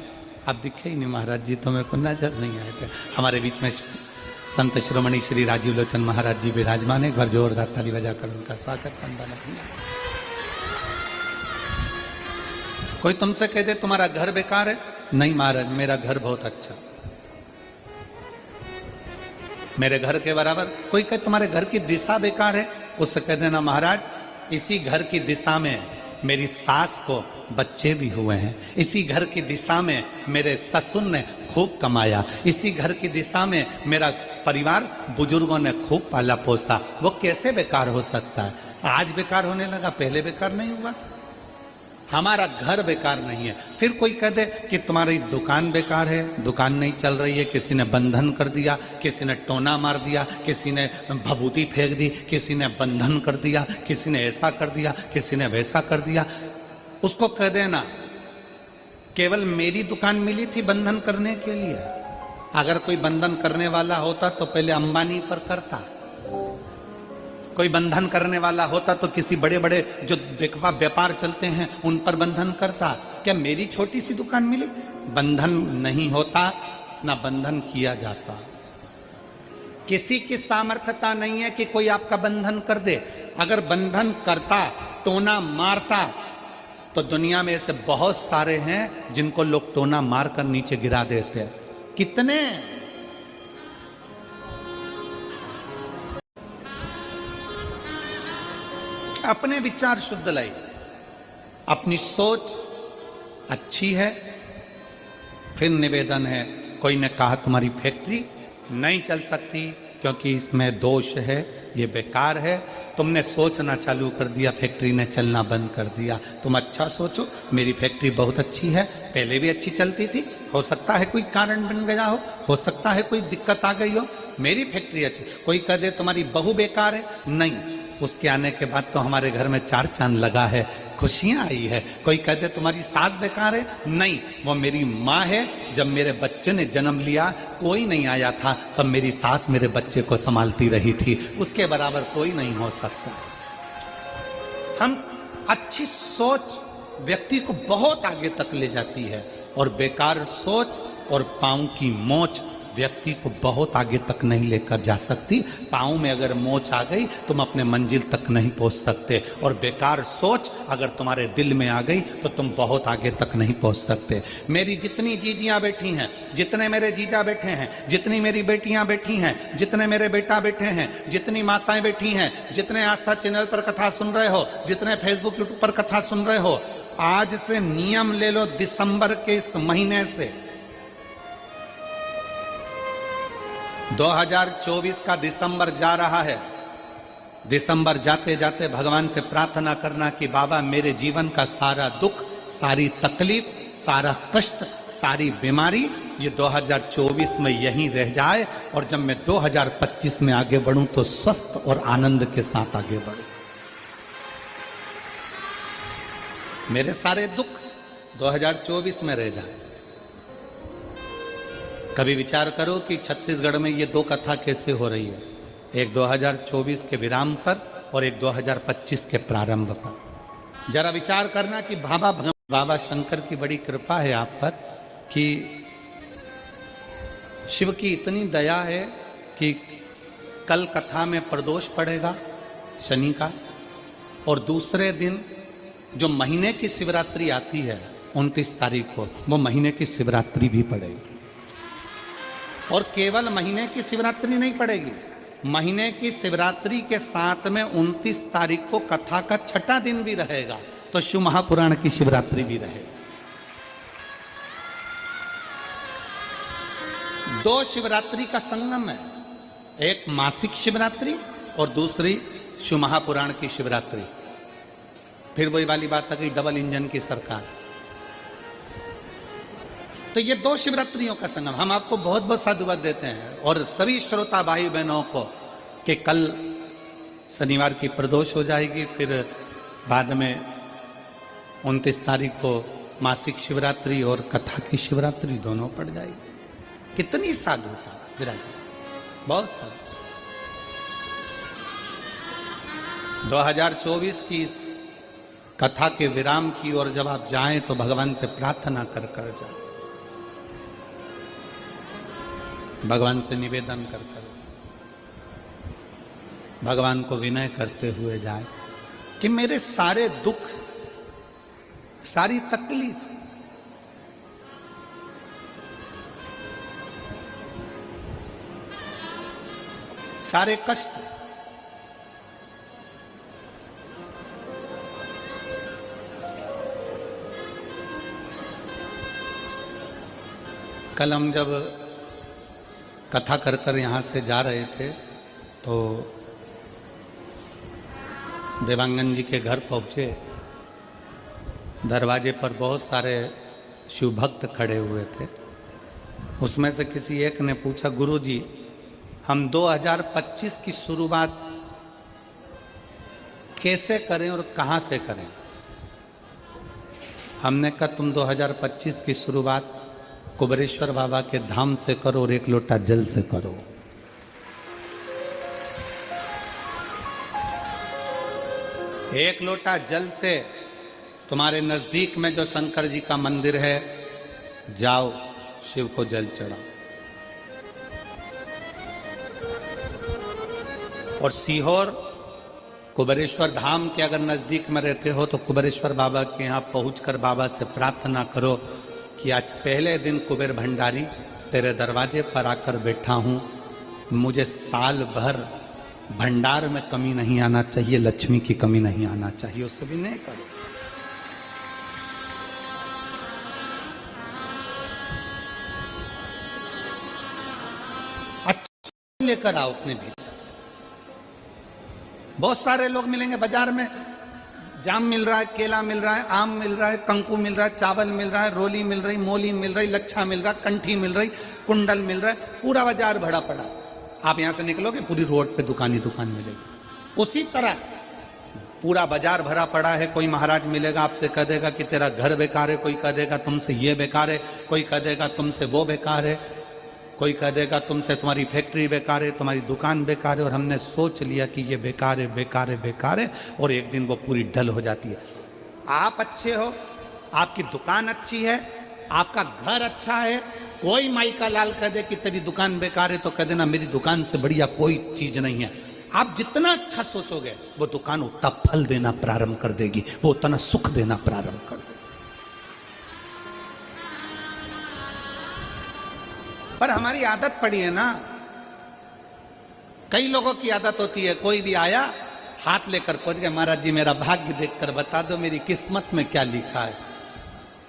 आप दिखे ही नहीं महाराज जी, तो मेरे को नजर नहीं आए थे। हमारे बीच में संत श्रोमणी श्री राजीव लोचन महाराज जी विराजमान है। एक बार जोरदार ताली बजाकर उनका स्वागत वंदन। कोई तुमसे कह दे तुम्हारा घर बेकार है, नहीं महाराज मेरा घर बहुत अच्छा, मेरे घर के बराबर। कोई कहे तुम्हारे घर की दिशा बेकार है, उससे कह देना महाराज इसी घर की दिशा में मेरी सास को बच्चे भी हुए हैं, इसी घर की दिशा में मेरे ससुर ने खूब कमाया, इसी घर की दिशा में मेरा परिवार बुजुर्गों ने खूब पाला पोसा। वो कैसे बेकार हो सकता है? आज बेकार होने लगा, पहले बेकार नहीं हुआ था। हमारा घर बेकार नहीं है। फिर कोई कह दे कि तुम्हारी दुकान बेकार है, दुकान नहीं चल रही है, किसी ने बंधन कर दिया, किसी ने टोना मार दिया, किसी ने भभूति फेंक दी, किसी ने बंधन कर दिया, किसी ने ऐसा कर दिया, किसी ने वैसा कर दिया। उसको कह देना केवल मेरी दुकान मिली थी बंधन करने के लिए, अगर कोई बंधन करने वाला होता तो पहले अंबानी पर करता, कोई बंधन करने वाला होता तो किसी बड़े बड़े जो व्यापार चलते हैं उन पर बंधन करता। क्या मेरी छोटी सी दुकान मिली? बंधन नहीं होता, ना बंधन किया जाता। किसी की सामर्थ्यता नहीं है कि कोई आपका बंधन कर दे। अगर बंधन करता, टोना मारता, तो दुनिया में ऐसे बहुत सारे हैं जिनको लोग टोना मारकर नीचे गिरा देते हैं। कितने? अपने विचार शुद्ध लाइए, अपनी सोच अच्छी है। फिर निवेदन है, कोई ने कहा तुम्हारी फैक्ट्री नहीं चल सकती क्योंकि इसमें दोष है, ये बेकार है। तुमने सोचना चालू कर दिया, फैक्ट्री ने चलना बंद कर दिया। तुम अच्छा सोचो, मेरी फैक्ट्री बहुत अच्छी है, पहले भी अच्छी चलती थी, हो सकता है कोई कारण बन गया हो सकता है कोई दिक्कत आ गई हो, मेरी फैक्ट्री अच्छी। कोई कह दे तुम्हारी बहू बेकार है, नहीं, उसके आने के बाद तो हमारे घर में 4 चांद लगा है, खुशियां आई है। कोई कहते तुम्हारी सास बेकार है, नहीं, वो मेरी माँ है। जब मेरे बच्चे ने जन्म लिया कोई नहीं आया था, तब मेरी सास मेरे बच्चे को संभालती रही थी, उसके बराबर कोई नहीं हो सकता। हम अच्छी सोच व्यक्ति को बहुत आगे तक ले जाती है और बेकार सोच और पाँव की मोच व्यक्ति को बहुत आगे तक नहीं लेकर जा सकती। पाँव में अगर मोच आ गई तुम अपने मंजिल तक नहीं पहुंच सकते, और बेकार सोच अगर तुम्हारे दिल में आ गई तो तुम बहुत आगे तक नहीं पहुंच सकते। मेरी जितनी जीजियां बैठी हैं, जितने मेरे जीजा बैठे हैं, जितनी मेरी बेटियां बैठी हैं, जितने मेरे बेटा बैठे हैं, जितनी माताएं बैठी हैं, जितने आस्था चैनल पर कथा सुन रहे हो, जितने फेसबुक यूट्यूब पर कथा सुन रहे हो, आज से नियम ले लो, दिसंबर के इस महीने से 2024 का दिसंबर जा रहा है। दिसंबर जाते जाते भगवान से प्रार्थना करना कि बाबा मेरे जीवन का सारा दुख, सारी तकलीफ, सारा कष्ट, सारी बीमारी ये 2024 में यहीं रह जाए, और जब मैं 2025 में आगे बढ़ूं तो स्वस्थ और आनंद के साथ आगे बढ़ूं। मेरे सारे दुख 2024 में रह जाए। कभी विचार करो कि छत्तीसगढ़ में ये 2 कथा कैसे हो रही है, एक 2024 के विराम पर और एक 2025 के प्रारंभ पर। जरा विचार करना कि बाबा शंकर की बड़ी कृपा है आप पर कि शिव की इतनी दया है कि कल कथा में प्रदोष पड़ेगा शनि का, और दूसरे दिन जो महीने की शिवरात्रि आती है 29 तारीख को, वो महीने की शिवरात्रि भी पड़ेगी। और केवल महीने की शिवरात्रि नहीं पड़ेगी, महीने की शिवरात्रि के साथ में 29 तारीख को कथा का 6ठा दिन भी रहेगा, तो शिव महापुराण की शिवरात्रि भी रहेगी। 2 शिवरात्रि का संगम है, एक मासिक शिवरात्रि और दूसरी शिव महापुराण की शिवरात्रि। फिर वही वाली बात आ गई, डबल इंजन की सरकार। तो ये 2 शिवरात्रियों का संगम। हम आपको बहुत बहुत साधुवाद देते हैं, और सभी श्रोता भाई बहनों को कि कल शनिवार की प्रदोष हो जाएगी, फिर बाद में 29 तारीख को मासिक शिवरात्रि और कथा की शिवरात्रि दोनों पड़ जाएगी। कितनी साधुता विराज, बहुत साधु। 2024 की इस कथा के विराम की ओर जब आप जाएं तो भगवान से प्रार्थना कर कर जाएं, भगवान से निवेदन कर कर, भगवान को विनय करते हुए जाए कि मेरे सारे दुख, सारी तकलीफ, सारे कष्ट कल हम जब कथा कर कर यहाँ से जा रहे थे तो देवांगन जी के घर पहुँचे। दरवाजे पर बहुत सारे शिव भक्त खड़े हुए थे। उसमें से किसी एक ने पूछा, गुरुजी हम 2025 की शुरुआत कैसे करें और कहाँ से करें? हमने कहा तुम 2025 की शुरुआत कुबेरेश्वर बाबा के धाम से करो और 1 लोटा जल से करो। एक लोटा जल से तुम्हारे नजदीक में जो शंकर जी का मंदिर है, जाओ शिव को जल चढ़ाओ। और सीहोर कुबेरेश्वर धाम के अगर नजदीक में रहते हो तो कुबेरेश्वर बाबा के यहाँ पहुंचकर बाबा से प्रार्थना करो कि आज पहले दिन कुबेर भंडारी तेरे दरवाजे पर आकर बैठा हूँ, मुझे साल भर भंडार में कमी नहीं आना चाहिए, लक्ष्मी की कमी नहीं आना चाहिए। उससे भी नहीं करो। अच्छा लेकर आओ अपने भीतर। बहुत सारे लोग मिलेंगे बाजार में, जाम मिल रहा है, केला मिल रहा है, आम मिल रहा है, कंकु मिल रहा है, चावल मिल रहा है, रोली मिल रही, मोली मिल रही, लच्छा मिल रहा, कंठी मिल रही, कुंडल मिल रहा है, पूरा बाजार भरा पड़ा। आप यहां से निकलोगे पूरी रोड पे दुकान ही दुकान मिलेगी। उसी तरह पूरा बाजार भरा पड़ा है, कोई महाराज मिलेगा आपसे कह देगा कि तेरा घर बेकार है, कोई कह देगा तुमसे ये बेकार है, कोई कह देगा तुमसे वो बेकार है, कोई कह देगा तुमसे तुम्हारी फैक्ट्री बेकार है, तुम्हारी दुकान बेकार है, और हमने सोच लिया कि ये बेकार है बेकार है बेकार है, और एक दिन वो पूरी डल हो जाती है। आप अच्छे हो, आपकी दुकान अच्छी है, आपका घर अच्छा है, कोई माई का लाल कह दे कि तेरी दुकान बेकार है तो कह देना मेरी दुकान से बढ़िया कोई चीज नहीं है। आप जितना अच्छा सोचोगे वो दुकान उतना फल देना प्रारंभ कर देगी, वो उतना सुख देना प्रारंभ कर देगी। पर हमारी आदत पड़ी है ना, कई लोगों की आदत होती है, कोई भी आया हाथ लेकर पहुंच गए, महाराज जी मेरा भाग्य देखकर बता दो मेरी किस्मत में क्या लिखा है।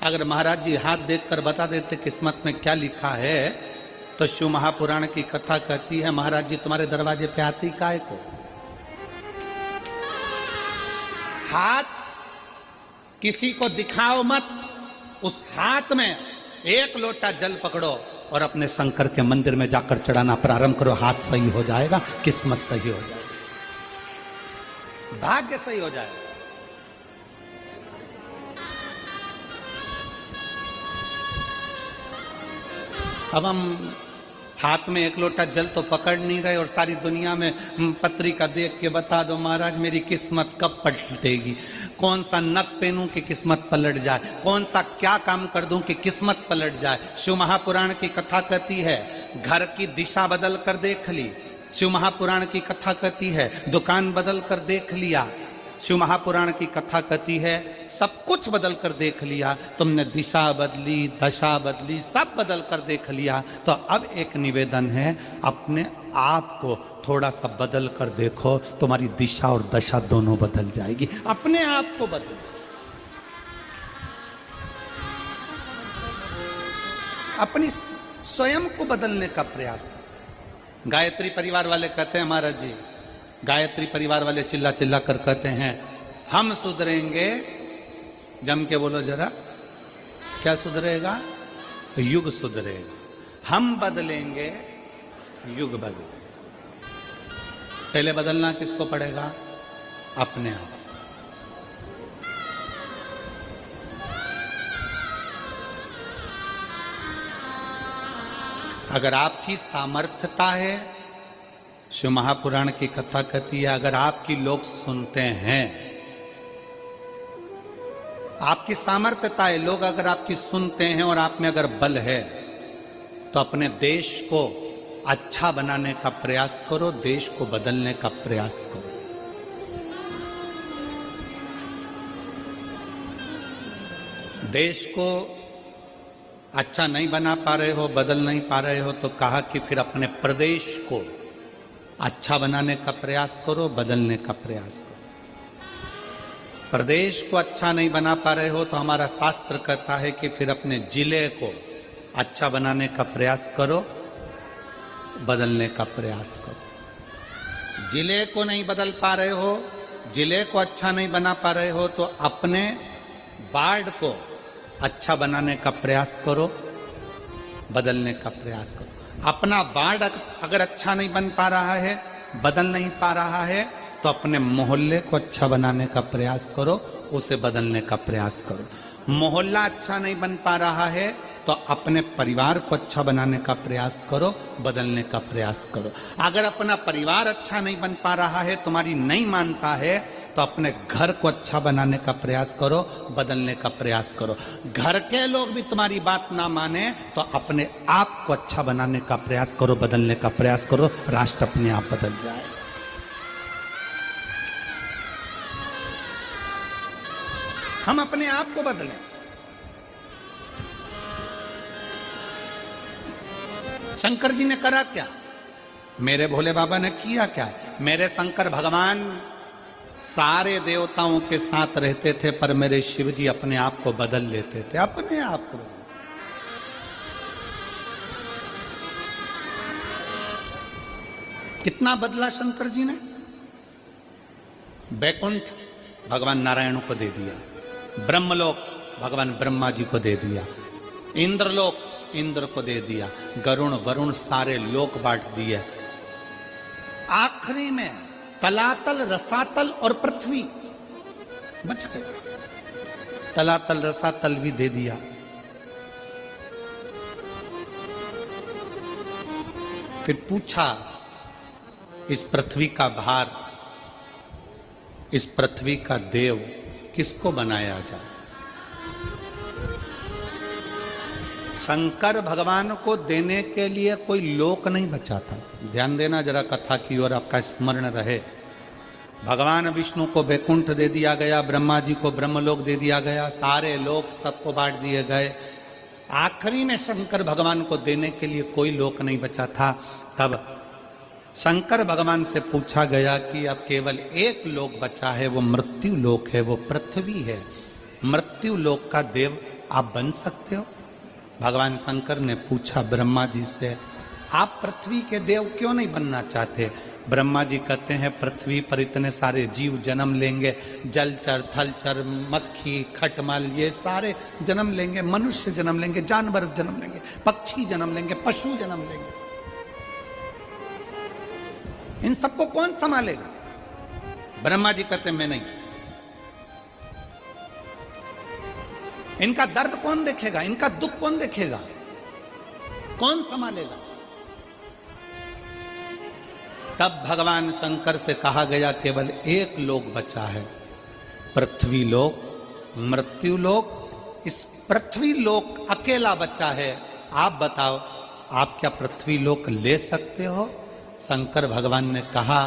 अगर महाराज जी हाथ देखकर बता देते किस्मत में क्या लिखा है, तो शिव महापुराण की कथा कहती है महाराज जी तुम्हारे दरवाजे पे आती काय को। हाथ किसी को दिखाओ मत, उस हाथ में एक लोटा जल पकड़ो और अपने शंकर के मंदिर में जाकर चढ़ाना प्रारंभ करो। हाथ सही हो जाएगा, किस्मत सही हो जाएगी, भाग्य सही हो जाएगा। अब हम हाथ में एक लोटा जल तो पकड़ नहीं रहे और सारी दुनिया में पत्रिका देख के बता दो महाराज मेरी किस्मत कब पलटेगी, कौन सा नक पहनूं कि किस्मत पलट जाए, कौन सा क्या काम कर दूं कि किस्मत पलट जाए। शिव महापुराण की कथा कहती है घर की दिशा बदल कर देख ली, शिव महापुराण की कथा कहती है दुकान बदल कर देख लिया, शिव महापुराण की कथा कहती है सब कुछ बदल कर देख लिया, तुमने दिशा बदली दशा बदली सब बदल कर देख लिया, तो अब एक निवेदन है अपने आप को थोड़ा सा बदल कर देखो, तुम्हारी दिशा और दशा दोनों बदल जाएगी। अपने आप को बदलो, अपनी स्वयं को बदलने का प्रयास। गायत्री परिवार वाले कहते हैं महाराज जी, गायत्री परिवार वाले चिल्ला चिल्ला कर कहते हैं हम सुधरेंगे, जम के बोलो जरा, क्या सुधरेगा? युग सुधरेगा। हम बदलेंगे, युग बदलेगा। पहले बदलना किसको पड़ेगा? अपने आप। अगर आपकी सामर्थ्यता है, शिव महापुराण की कथा कहती है अगर आपकी लोग सुनते हैं, आपकी सामर्थ्यता है, लोग अगर आपकी सुनते हैं और आप में अगर बल है, तो अपने देश को अच्छा बनाने का प्रयास करो, देश को बदलने का प्रयास करो। देश को अच्छा नहीं बना पा रहे हो, बदल नहीं पा रहे हो, तो कहा कि फिर अपने प्रदेश को अच्छा बनाने का प्रयास करो, बदलने का प्रयास करो। प्रदेश को अच्छा नहीं बना पा रहे हो तो हमारा शास्त्र कहता है कि फिर अपने जिले को अच्छा बनाने का प्रयास करो, बदलने का प्रयास करो। जिले को नहीं बदल पा रहे हो, जिले को अच्छा नहीं बना पा रहे हो, तो अपने वार्ड को अच्छा बनाने का प्रयास करो, बदलने का प्रयास करो। अपना वार्ड अगर अच्छा नहीं बन पा रहा है, बदल नहीं पा रहा है, तो अपने मोहल्ले को अच्छा बनाने का प्रयास करो, उसे बदलने का प्रयास करो। मोहल्ला अच्छा नहीं बन पा रहा है तो अपने परिवार को अच्छा बनाने का प्रयास करो, बदलने का प्रयास करो। अगर अपना परिवार अच्छा नहीं बन पा रहा है, तुम्हारी नहीं मानता है, तो अपने घर को अच्छा बनाने का प्रयास करो, बदलने का प्रयास करो। घर के लोग भी तुम्हारी बात ना माने तो अपने आप को अच्छा बनाने का प्रयास करो, बदलने का प्रयास करो, राष्ट्र अपने आप बदल जाए। हम अपने आप को बदलें। शंकर जी ने करा क्या? मेरे भोले बाबा ने किया क्या? मेरे शंकर भगवान सारे देवताओं के साथ रहते थे, पर मेरे शिव जी अपने आप को बदल लेते थे, अपने आप को। कितना बदला शंकर जी ने? वैकुंठ भगवान नारायण को दे दिया, ब्रह्मलोक भगवान ब्रह्मा जी को दे दिया, इंद्रलोक इंद्र को दे दिया, गरुण वरुण सारे लोक बांट दिए। आखिरी में तलातल, रसातल और पृथ्वी बच गए। तलातल रसातल भी दे दिया। फिर पूछा, इस पृथ्वी का भार, इस पृथ्वी का देव किसको बनाया जाए? शंकर भगवान को देने के लिए कोई लोक नहीं बचा था। ध्यान देना जरा कथा की ओर, आपका स्मरण रहे। भगवान विष्णु को वैकुंठ दे दिया गया, ब्रह्मा जी को ब्रह्मलोक दे दिया गया, सारे लोक सबको बांट दिए गए। आखिरी में शंकर भगवान को देने के लिए कोई लोक नहीं बचा था। तब शंकर भगवान से पूछा गया कि अब केवल एक लोक बचा है, वो मृत्यु लोक है, वो पृथ्वी है। मृत्यु लोक का देव आप बन सकते हो? भगवान शंकर ने पूछा ब्रह्मा जी से, आप पृथ्वी के देव क्यों नहीं बनना चाहते? ब्रह्मा जी कहते हैं, पृथ्वी पर इतने सारे जीव जन्म लेंगे, जलचर, थलचर, मक्खी, खटमल, ये सारे जन्म लेंगे, मनुष्य जन्म लेंगे, जानवर जन्म लेंगे, पक्षी जन्म लेंगे, पशु जन्म लेंगे, इन सबको कौन संभालेगा? ब्रह्मा जी कहते हैं, मैं नहीं। इनका दर्द कौन देखेगा? इनका दुख कौन देखेगा? कौन संभालेगा? तब भगवान शंकर से कहा गया, केवल एक लोक बचा है, पृथ्वी लोक, मृत्यु लोक। इस पृथ्वी लोक अकेला बचा है। आप बताओ, आप क्या पृथ्वी लोक ले सकते हो? शंकर भगवान ने कहा,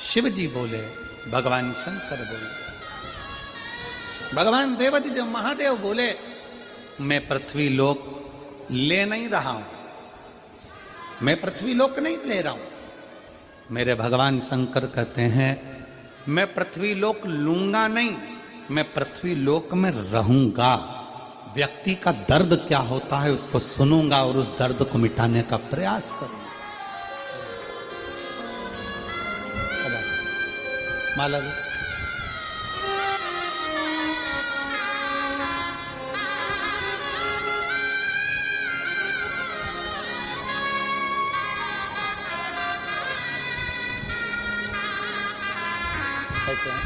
शिव जी बोले, भगवान शंकर बोले, भगवान देवादिदेव महादेव बोले, मैं पृथ्वी लोक ले नहीं रहा हूं, मैं पृथ्वी लोक नहीं ले रहा हूं। मेरे भगवान शंकर कहते हैं, मैं पृथ्वी लोक लूंगा नहीं, मैं पृथ्वी लोक में रहूंगा। व्यक्ति का दर्द क्या होता है उसको सुनूंगा और उस दर्द को मिटाने का प्रयास करूंगा। माला जी, कैसे हैं?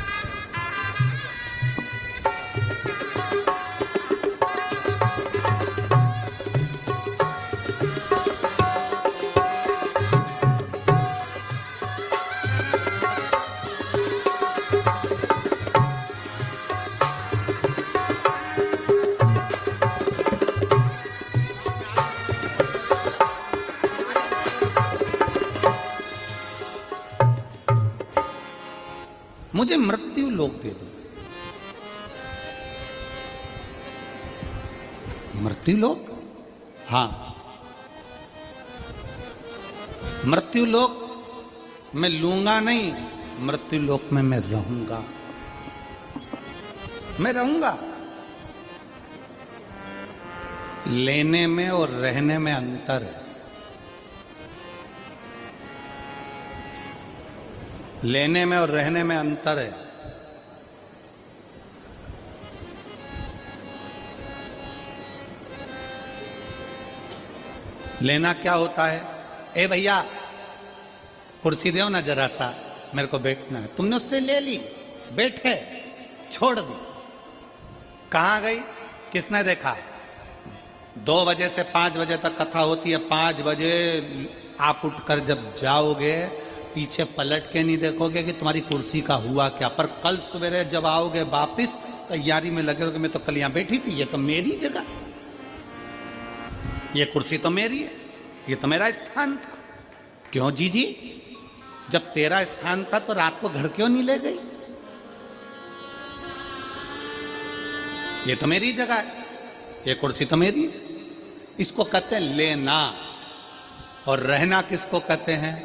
मुझे मृत्यु लोक दे दो। मृत्यु लोक? हां, मृत्यु लोक मैं लूंगा नहीं, मृत्यु लोक में मैं रहूंगा, मैं रहूंगा। लेने में और रहने में अंतर है। लेने में और रहने में अंतर है। लेना क्या होता है? ए भैया कुर्सी दो ना जरा सा, मेरे को बैठना है। तुमने उससे ले ली, बैठे, छोड़ दी, कहां गई? किसने देखा? 2 बजे से 5 बजे तक कथा होती है। 5 बजे आप उठकर जब जाओगे, पीछे पलट के नहीं देखोगे कि तुम्हारी कुर्सी का हुआ क्या। पर कल सवेरे जब आओगे वापिस, तैयारी में लगे रहोगे, मैं तो कल यहां बैठी थी, ये तो मेरी जगह, ये कुर्सी तो मेरी है, ये तो मेरा स्थान था। क्यों जीजी? जब तेरा स्थान था तो रात को घर क्यों नहीं ले गई? ये तो मेरी जगह है, ये कुर्सी तो मेरी है। इसको कहते हैं लेना। और रहना किसको कहते हैं?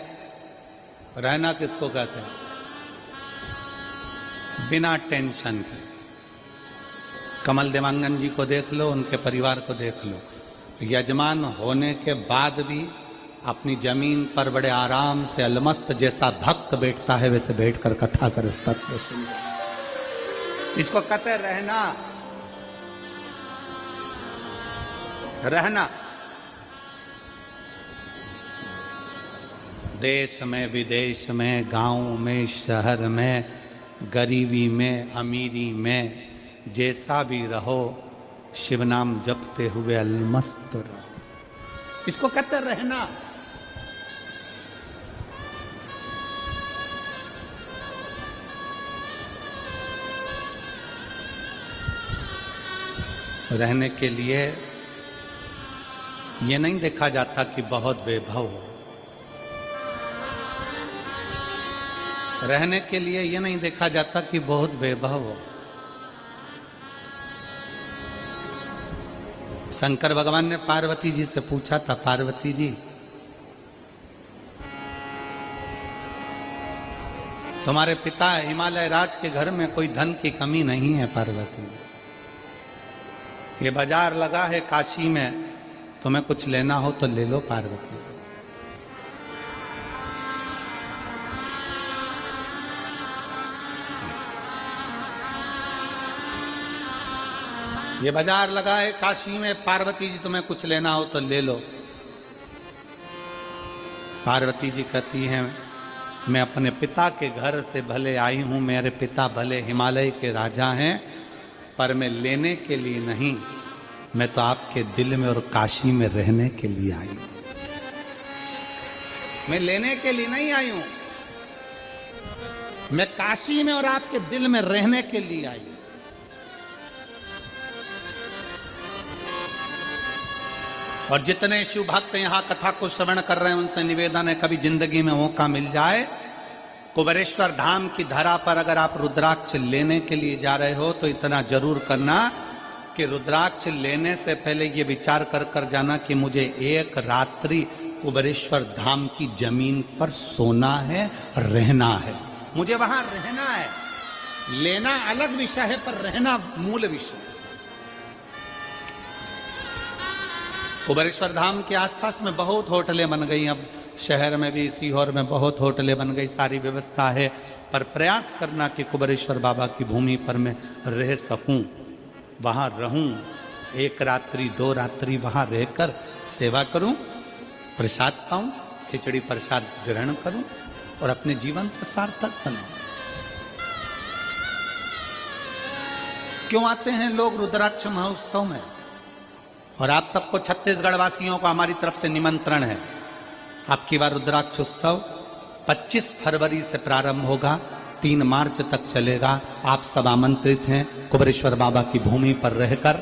रहना किसको कहते हैं? बिना टेंशन के। कमल देवांगन जी को देख लो, उनके परिवार को देख लो, यजमान होने के बाद भी अपनी जमीन पर बड़े आराम से अलमस्त जैसा भक्त बैठता है, वैसे बैठकर कथा कर तत्व सुन। इसको कहते हैं रहना। रहना देश में विदेश में, गांव में शहर में, गरीबी में अमीरी में, जैसा भी रहो, शिव नाम जपते हुए अलमस्त रहो। इसको कहते रहना। रहने के लिए ये नहीं देखा जाता कि बहुत वैभव हो। रहने के लिए ये नहीं देखा जाता कि बहुत वैभव हो। शंकर भगवान ने पार्वती जी से पूछा था, पार्वती जी तुम्हारे पिता हिमालय राज के घर में कोई धन की कमी नहीं है पार्वती जी। ये बाजार लगा है काशी में, तुम्हें कुछ लेना हो तो ले लो पार्वती जी। ये बाजार लगा है काशी में, पार्वती जी तुम्हें कुछ लेना हो तो ले लो। पार्वती जी कहती हैं मैं अपने पिता के घर से भले आई हूं, मेरे पिता भले हिमालय के राजा हैं, पर मैं लेने के लिए नहीं, मैं तो आपके दिल में और काशी में रहने के लिए आई हूं। मैं लेने के लिए नहीं आई हूं, मैं काशी में और आपके दिल में रहने के लिए आई हूं। और जितने शिव भक्त यहां कथा को श्रवण कर रहे हैं उनसे निवेदन है, कभी जिंदगी में मौका मिल जाए, कुबेरेश्वर धाम की धरा पर अगर आप रुद्राक्ष लेने के लिए जा रहे हो तो इतना जरूर करना कि रुद्राक्ष लेने से पहले ये विचार कर कर जाना कि मुझे एक रात्रि कुबेरेश्वर धाम की जमीन पर सोना है, रहना है, मुझे वहां रहना है। लेना अलग विषय है, पर रहना मूल विषय है। कुबेरेश्वर धाम के आसपास में बहुत होटलें बन गई, अब शहर में भी, सीहोर में बहुत होटलें बन गई, सारी व्यवस्था है, पर प्रयास करना कि कुबेरेश्वर बाबा की भूमि पर मैं रह सकूं, वहां रहूं, एक रात्रि 2 रात्रि वहां रहकर सेवा करूं, प्रसाद पाऊं, खिचड़ी प्रसाद ग्रहण करूं और अपने जीवन को सार्थक बनाऊं। क्यों आते हैं लोग रुद्राक्ष महोत्सव में? और आप सबको छत्तीसगढ़ वासियों को हमारी तरफ से निमंत्रण है। आपकी बार रुद्राक्ष उत्सव 25 फरवरी से प्रारंभ होगा, 3 मार्च तक चलेगा। आप सब आमंत्रित हैं। कुबेरेश्वर बाबा की भूमि पर रहकर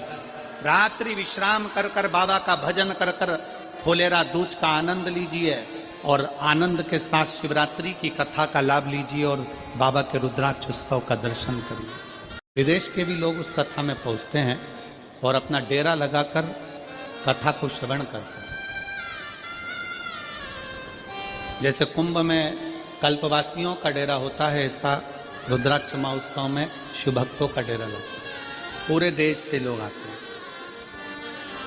रात्रि विश्राम कर कर, बाबा का भजन कर कर फुलेरा दूज का आनंद लीजिए और आनंद के साथ शिवरात्रि की कथा का लाभ लीजिए और बाबा के रुद्राक्ष उत्सव का दर्शन करिए। विदेश के भी लोग उस कथा में पहुंचते हैं और अपना डेरा लगाकर कथा को श्रवण करते हैं। जैसे कुंभ में कल्पवासियों का डेरा होता है, ऐसा रुद्राक्ष महोत्सव में शिव भक्तों का डेरा लगता है। पूरे देश से लोग आते हैं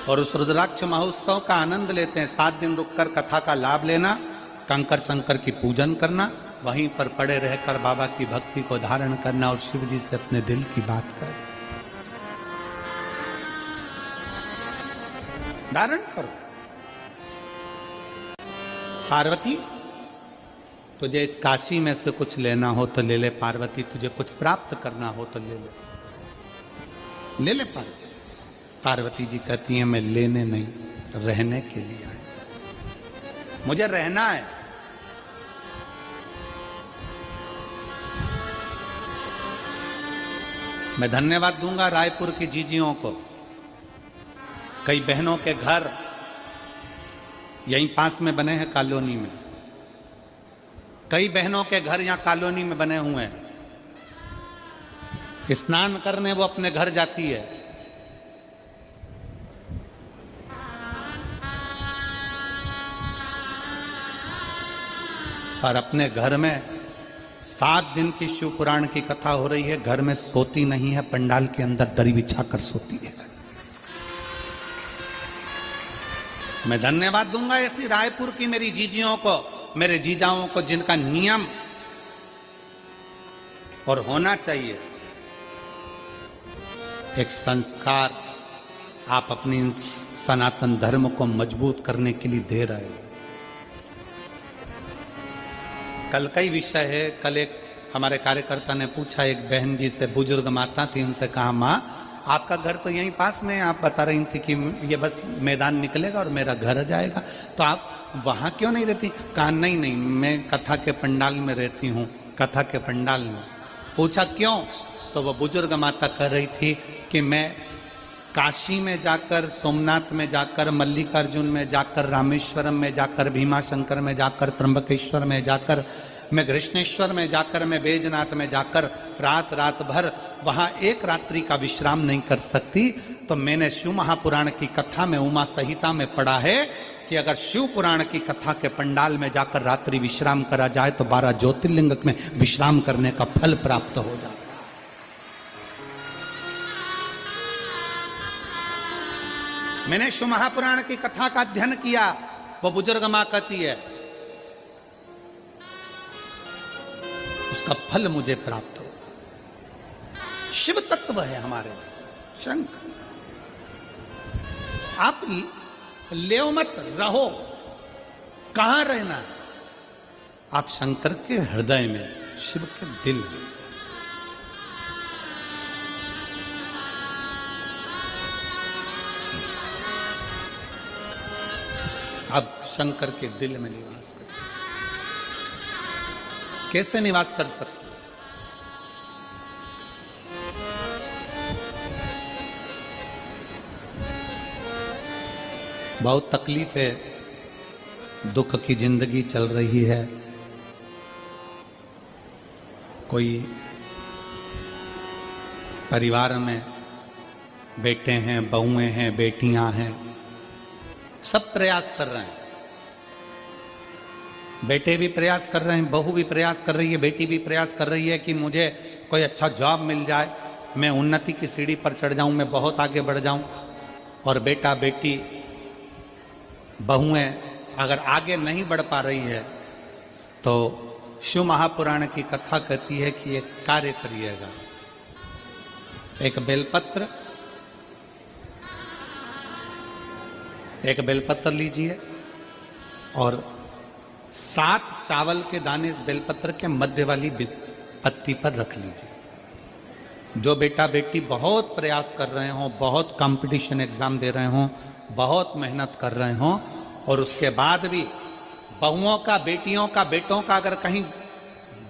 और उस रुद्राक्ष महोत्सव का आनंद लेते हैं। 7 दिन रुककर कथा का लाभ लेना, कंकर शंकर की पूजन करना, वहीं पर पड़े रहकर बाबा की भक्ति को धारण करना और शिव जी से अपने दिल की बात कह देना। धारण करो। पार्वती तुझे इस काशी में से कुछ लेना हो तो ले ले, पार्वती तुझे कुछ प्राप्त करना हो तो ले ले, ले ले पार्वती। पार्वती जी कहती हैं मैं लेने नहीं, रहने के लिए आई, मुझे रहना है। मैं धन्यवाद दूंगा रायपुर की जीजियों को। कई बहनों के घर यहीं पास में बने हैं कॉलोनी में, कई बहनों के घर यहां कॉलोनी में बने हुए हैं। स्नान करने वो अपने घर जाती है, और अपने घर में 7 दिन की शिव पुराण की कथा हो रही है, घर में सोती नहीं है, पंडाल के अंदर दरी बिछाकर सोती है। मैं धन्यवाद दूंगा ऐसी रायपुर की मेरी जीजियों को, मेरे जीजाओं को, जिनका नियम और होना चाहिए एक संस्कार आप अपनी सनातन धर्म को मजबूत करने के लिए दे रहे हो। कल का ही विषय है। कल एक हमारे कार्यकर्ता ने पूछा, एक बहन जी से, बुजुर्ग माता थी, उनसे कहा, माँ आपका घर तो यहीं पास में है, आप बता रही थी कि ये बस मैदान निकलेगा और मेरा घर जाएगा, तो आप वहाँ क्यों नहीं रहती? कहा नहीं नहीं, मैं कथा के पंडाल में रहती हूँ, कथा के पंडाल में। पूछा क्यों? तो वो बुजुर्ग माता कह रही थी कि मैं काशी में जाकर, सोमनाथ में जाकर, मल्लिकार्जुन में जाकर, रामेश्वरम में जाकर, भीमाशंकर में जाकर, त्र्यंबकेश्वर में जाकर, मैं कृष्णेश्वर में जाकर, मैं बैजनाथ में जाकर रात रात भर वहाँ एक रात्रि का विश्राम नहीं कर सकती। तो मैंने शिव महापुराण की कथा में, उमा संहिता में पढ़ा है कि अगर शिव पुराण की कथा के पंडाल में जाकर रात्रि विश्राम करा जाए तो 12 ज्योतिर्लिंग में विश्राम करने का फल प्राप्त हो जाए। मैंने शिव महापुराण की कथा का अध्ययन किया। वो बुजुर्ग मां कहती है उसका फल मुझे प्राप्त होगा। शिव तत्व है हमारे भीतर, शंख। आप लेओ मत, रहो। कहां रहना है? आप शंकर के हृदय में, शिव के दिल में। अब शंकर के दिल में निवास करें। कैसे निवास कर सकते? बहुत तकलीफ है, दुख की जिंदगी चल रही है। कोई परिवार में बेटे हैं, बहुएं हैं, बेटियां हैं, सब प्रयास कर रहे हैं। बेटे भी प्रयास कर रहे हैं, बहू भी प्रयास कर रही है, बेटी भी प्रयास कर रही है कि मुझे कोई अच्छा जॉब मिल जाए, मैं उन्नति की सीढ़ी पर चढ़ जाऊं, मैं बहुत आगे बढ़ जाऊं। और बेटा बेटी बहुएं अगर आगे नहीं बढ़ पा रही है तो शिव महापुराण की कथा कहती है कि एक कार्य करिएगा। एक बेलपत्र लीजिए और 7 चावल के दाने इस बेलपत्र के मध्य वाली पत्ती पर रख लीजिए। जो बेटा बेटी बहुत प्रयास कर रहे हों, बहुत कंपटीशन एग्जाम दे रहे हों, बहुत मेहनत कर रहे हों, और उसके बाद भी बहुओं का, बेटियों का, बेटों का अगर कहीं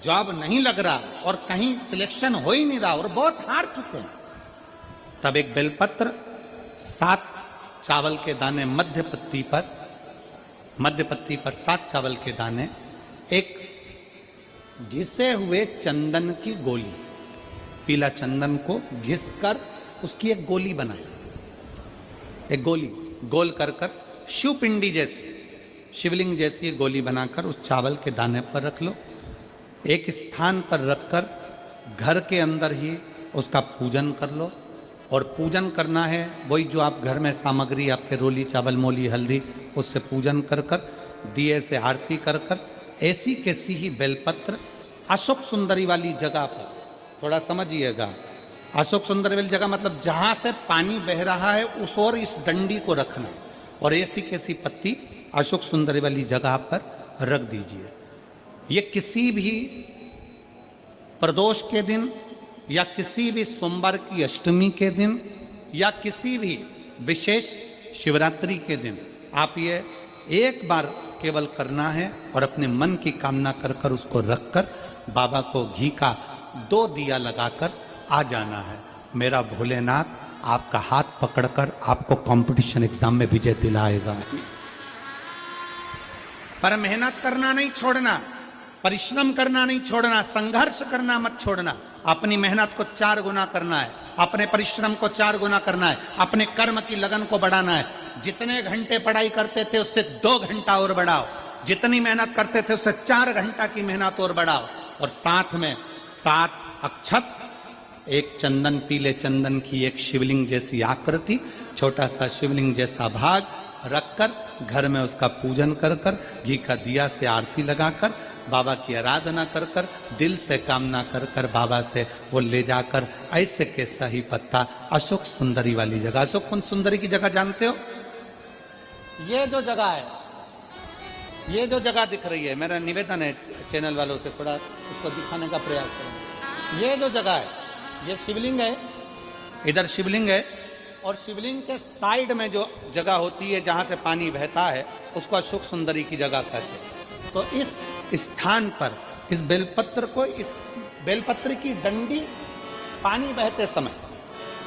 जॉब नहीं लग रहा और कहीं सिलेक्शन हो ही नहीं रहा और बहुत हार चुके हैं, तब एक बेलपत्र 7 चावल के दाने मध्य पत्ती पर 7 चावल के दाने, एक घिसे हुए चंदन की गोली, पीला चंदन को घिसकर उसकी एक गोली बनाए। एक गोली गोल कर शिवपिंडी जैसी, शिवलिंग जैसी गोली बनाकर उस चावल के दाने पर रख लो। एक स्थान पर रखकर घर के अंदर ही उसका पूजन कर लो। और पूजन करना है वही जो आप घर में सामग्री, आपके रोली चावल, मोली, हल्दी, उससे पूजन कर दिए से आरती कर ऐसी कैसी ही बेलपत्र अशोक सुंदरी वाली जगह पर, थोड़ा समझिएगा, अशोक सुंदरी वाली जगह मतलब जहां से पानी बह रहा है उस ओर इस डंडी को रखना, और ऐसी कैसी पत्ती अशोक सुंदरी वाली जगह पर रख दीजिए। ये किसी भी प्रदोष के दिन या किसी भी सोमवार की अष्टमी के दिन या किसी भी विशेष शिवरात्रि के दिन आप ये एक बार केवल करना है और अपने मन की कामना कर उसको रखकर बाबा को घी का 2 दिया लगाकर आ जाना है। मेरा भोलेनाथ आपका हाथ पकड़कर आपको कंपटीशन एग्जाम में विजय दिलाएगा। पर मेहनत करना नहीं छोड़ना, परिश्रम करना नहीं छोड़ना, संघर्ष करना मत छोड़ना। अपनी मेहनत को 4 गुना करना है, अपने परिश्रम को 4 गुना करना है, अपने कर्म की लगन को बढ़ाना है। जितने घंटे पढ़ाई करते थे उससे 2 घंटा और बढ़ाओ, जितनी मेहनत करते थे उससे 4 घंटा की मेहनत और बढ़ाओ। और साथ में 7 अक्षत, एक चंदन, पीले चंदन की एक शिवलिंग जैसी आकृति, छोटा सा शिवलिंग जैसा भाग रखकर घर में उसका पूजन कर घी का दिया से आरती लगाकर बाबा की आराधना कर दिल से कामना कर बाबा से वो ले जाकर ऐसे कैसा ही पत्ता अशोक सुंदरी वाली जगह, अशोक कुंज सुंदरी की जगह जानते हो? ये जो जगह है ये जो जगह दिख रही है, मेरा निवेदन है चैनल वालों से, थोड़ा उसको दिखाने का प्रयास करें। ये जो जगह है, ये शिवलिंग है, इधर शिवलिंग है, और शिवलिंग के साइड में जो जगह होती है जहाँ से पानी बहता है, उसको अशोक सुंदरी की जगह कहते हैं। तो इस स्थान पर इस बेलपत्र को, इस बेलपत्र की डंडी पानी बहते समय,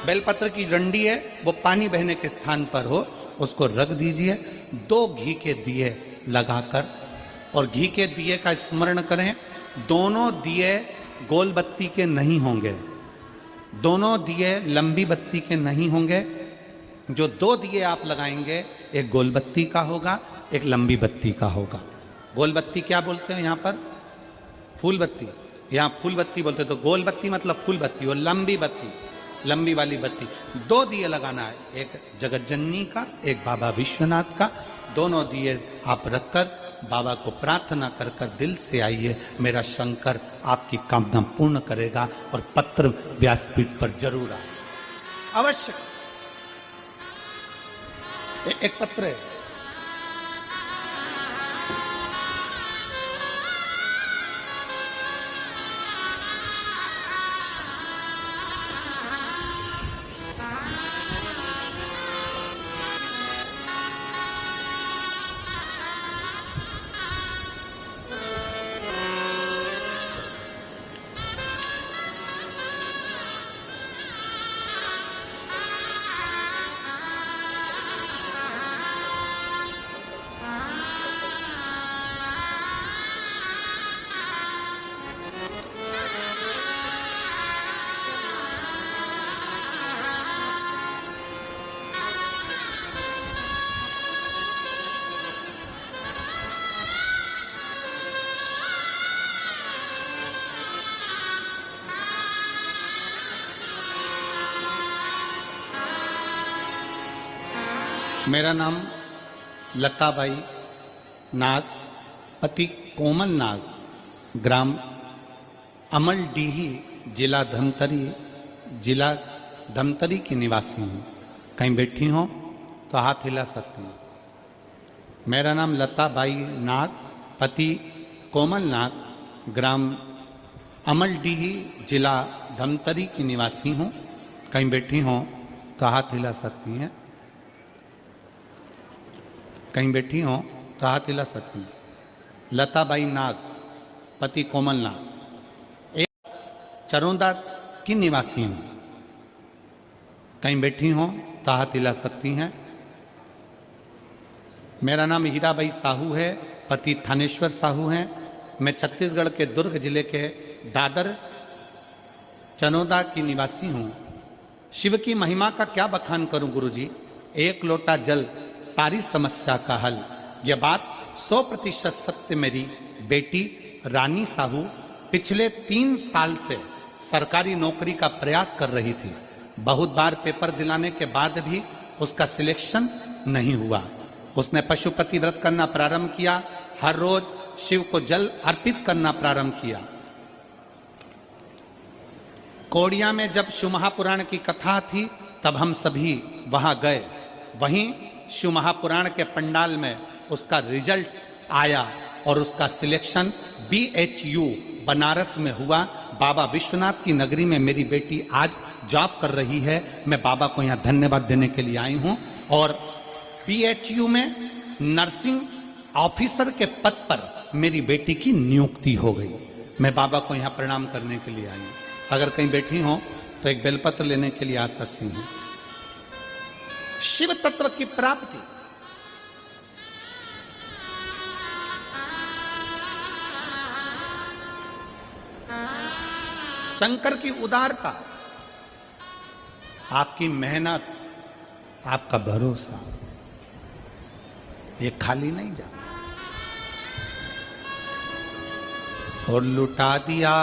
बेलपत्र की डंडी है वो पानी बहने के स्थान पर हो, उसको रख दीजिए 2 घी के दिए लगाकर, और घी के दिए का स्मरण करें। दोनों दिए गोल बत्ती के नहीं होंगे, दोनों दिए लंबी बत्ती के नहीं होंगे। जो 2 दिए आप लगाएंगे, एक गोल बत्ती का होगा, एक लंबी बत्ती का होगा। गोल बत्ती क्या बोलते हैं यहाँ पर? फूल बत्ती। यहाँ फूल बत्ती बोलते, तो गोल बत्ती मतलब फूल बत्ती, और लंबी बत्ती, लंबी वाली बत्ती। 2 दिए लगाना है, एक जगत जननी का, एक बाबा विश्वनाथ का। दोनों दिए आप रखकर बाबा को प्रार्थना कर कर दिल से आइए, मेरा शंकर आपकी कामना पूर्ण करेगा, और पत्र व्यासपीठ पर जरूर आए, अवश्य। एक पत्र है, मेरा नाम लताबाई नाग, पति कोमल नाग, ग्राम अमलडीही, जिला धमतरी की निवासी हूँ। कहीं बैठी हो तो हाथ हिला सकती हूँ। मेरा नाम लताबाई नाग, पति कोमल नाग, ग्राम अमलडीही, जिला धमतरी की निवासी हूँ। कहीं बैठी हो तो हाथ हिला सकती हैं। कहीं बैठी हो तो हाथ हिला सकती हैं। लताबाई नाग, पति कोमल नाग, एक चरोदा की निवासी हूँ। कहीं बैठी हो तो हाथ हिला सकती हैं। मेरा नाम हीराबाई साहू है, पति थानेश्वर साहू हैं। मैं छत्तीसगढ़ के दुर्ग जिले के दादर चनोदा की निवासी हूँ। शिव की महिमा का क्या बखान करूं गुरुजी, एक लोटा जल सारी समस्या का हल। यह बात 100% सत्य। मेरी बेटी रानी साहू पिछले 3 साल से सरकारी नौकरी का प्रयास कर रही थी। बहुत बार पेपर दिलाने के बाद भी उसका सिलेक्शन नहीं हुआ। उसने पशुपति व्रत करना प्रारंभ किया, हर रोज शिव को जल अर्पित करना प्रारंभ किया। कोड़िया में जब शिव महापुराण की कथा थी तब हम सभी वहां गए। वहीं शिव महापुराण के पंडाल में उसका रिजल्ट आया और उसका सिलेक्शन BHU बनारस में हुआ। बाबा विश्वनाथ की नगरी में मेरी बेटी आज जॉब कर रही है। मैं बाबा को यहाँ धन्यवाद देने के लिए आई हूँ। और BHU में नर्सिंग ऑफिसर के पद पर मेरी बेटी की नियुक्ति हो गई। मैं बाबा को यहाँ प्रणाम करने के लिए आई हूँ। अगर कहीं बैठी हो तो एक बेलपत्र लेने के लिए आ सकती हूँ। शिव तत्व की प्राप्ति, शंकर की उदारता, आपकी मेहनत, आपका भरोसा, ये खाली नहीं जाता। और लुटा दिया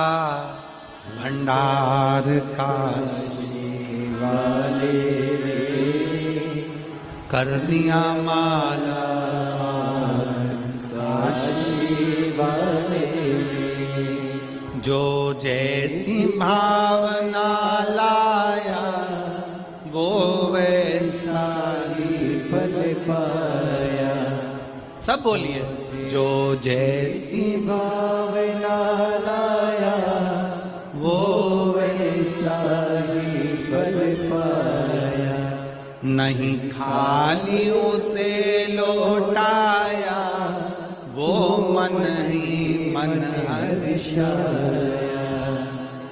भंडार काशी वाले रे, कर दिया माला काशी वाले रे, जो जैसी भावना लाया वो वैसा ही फल पाया। सब बोलिए। जो जैसी भावना लाया वो वैसा ही फल पाया। नहीं खाली उसे लौटाया, वो मन ही मन हर्षाया।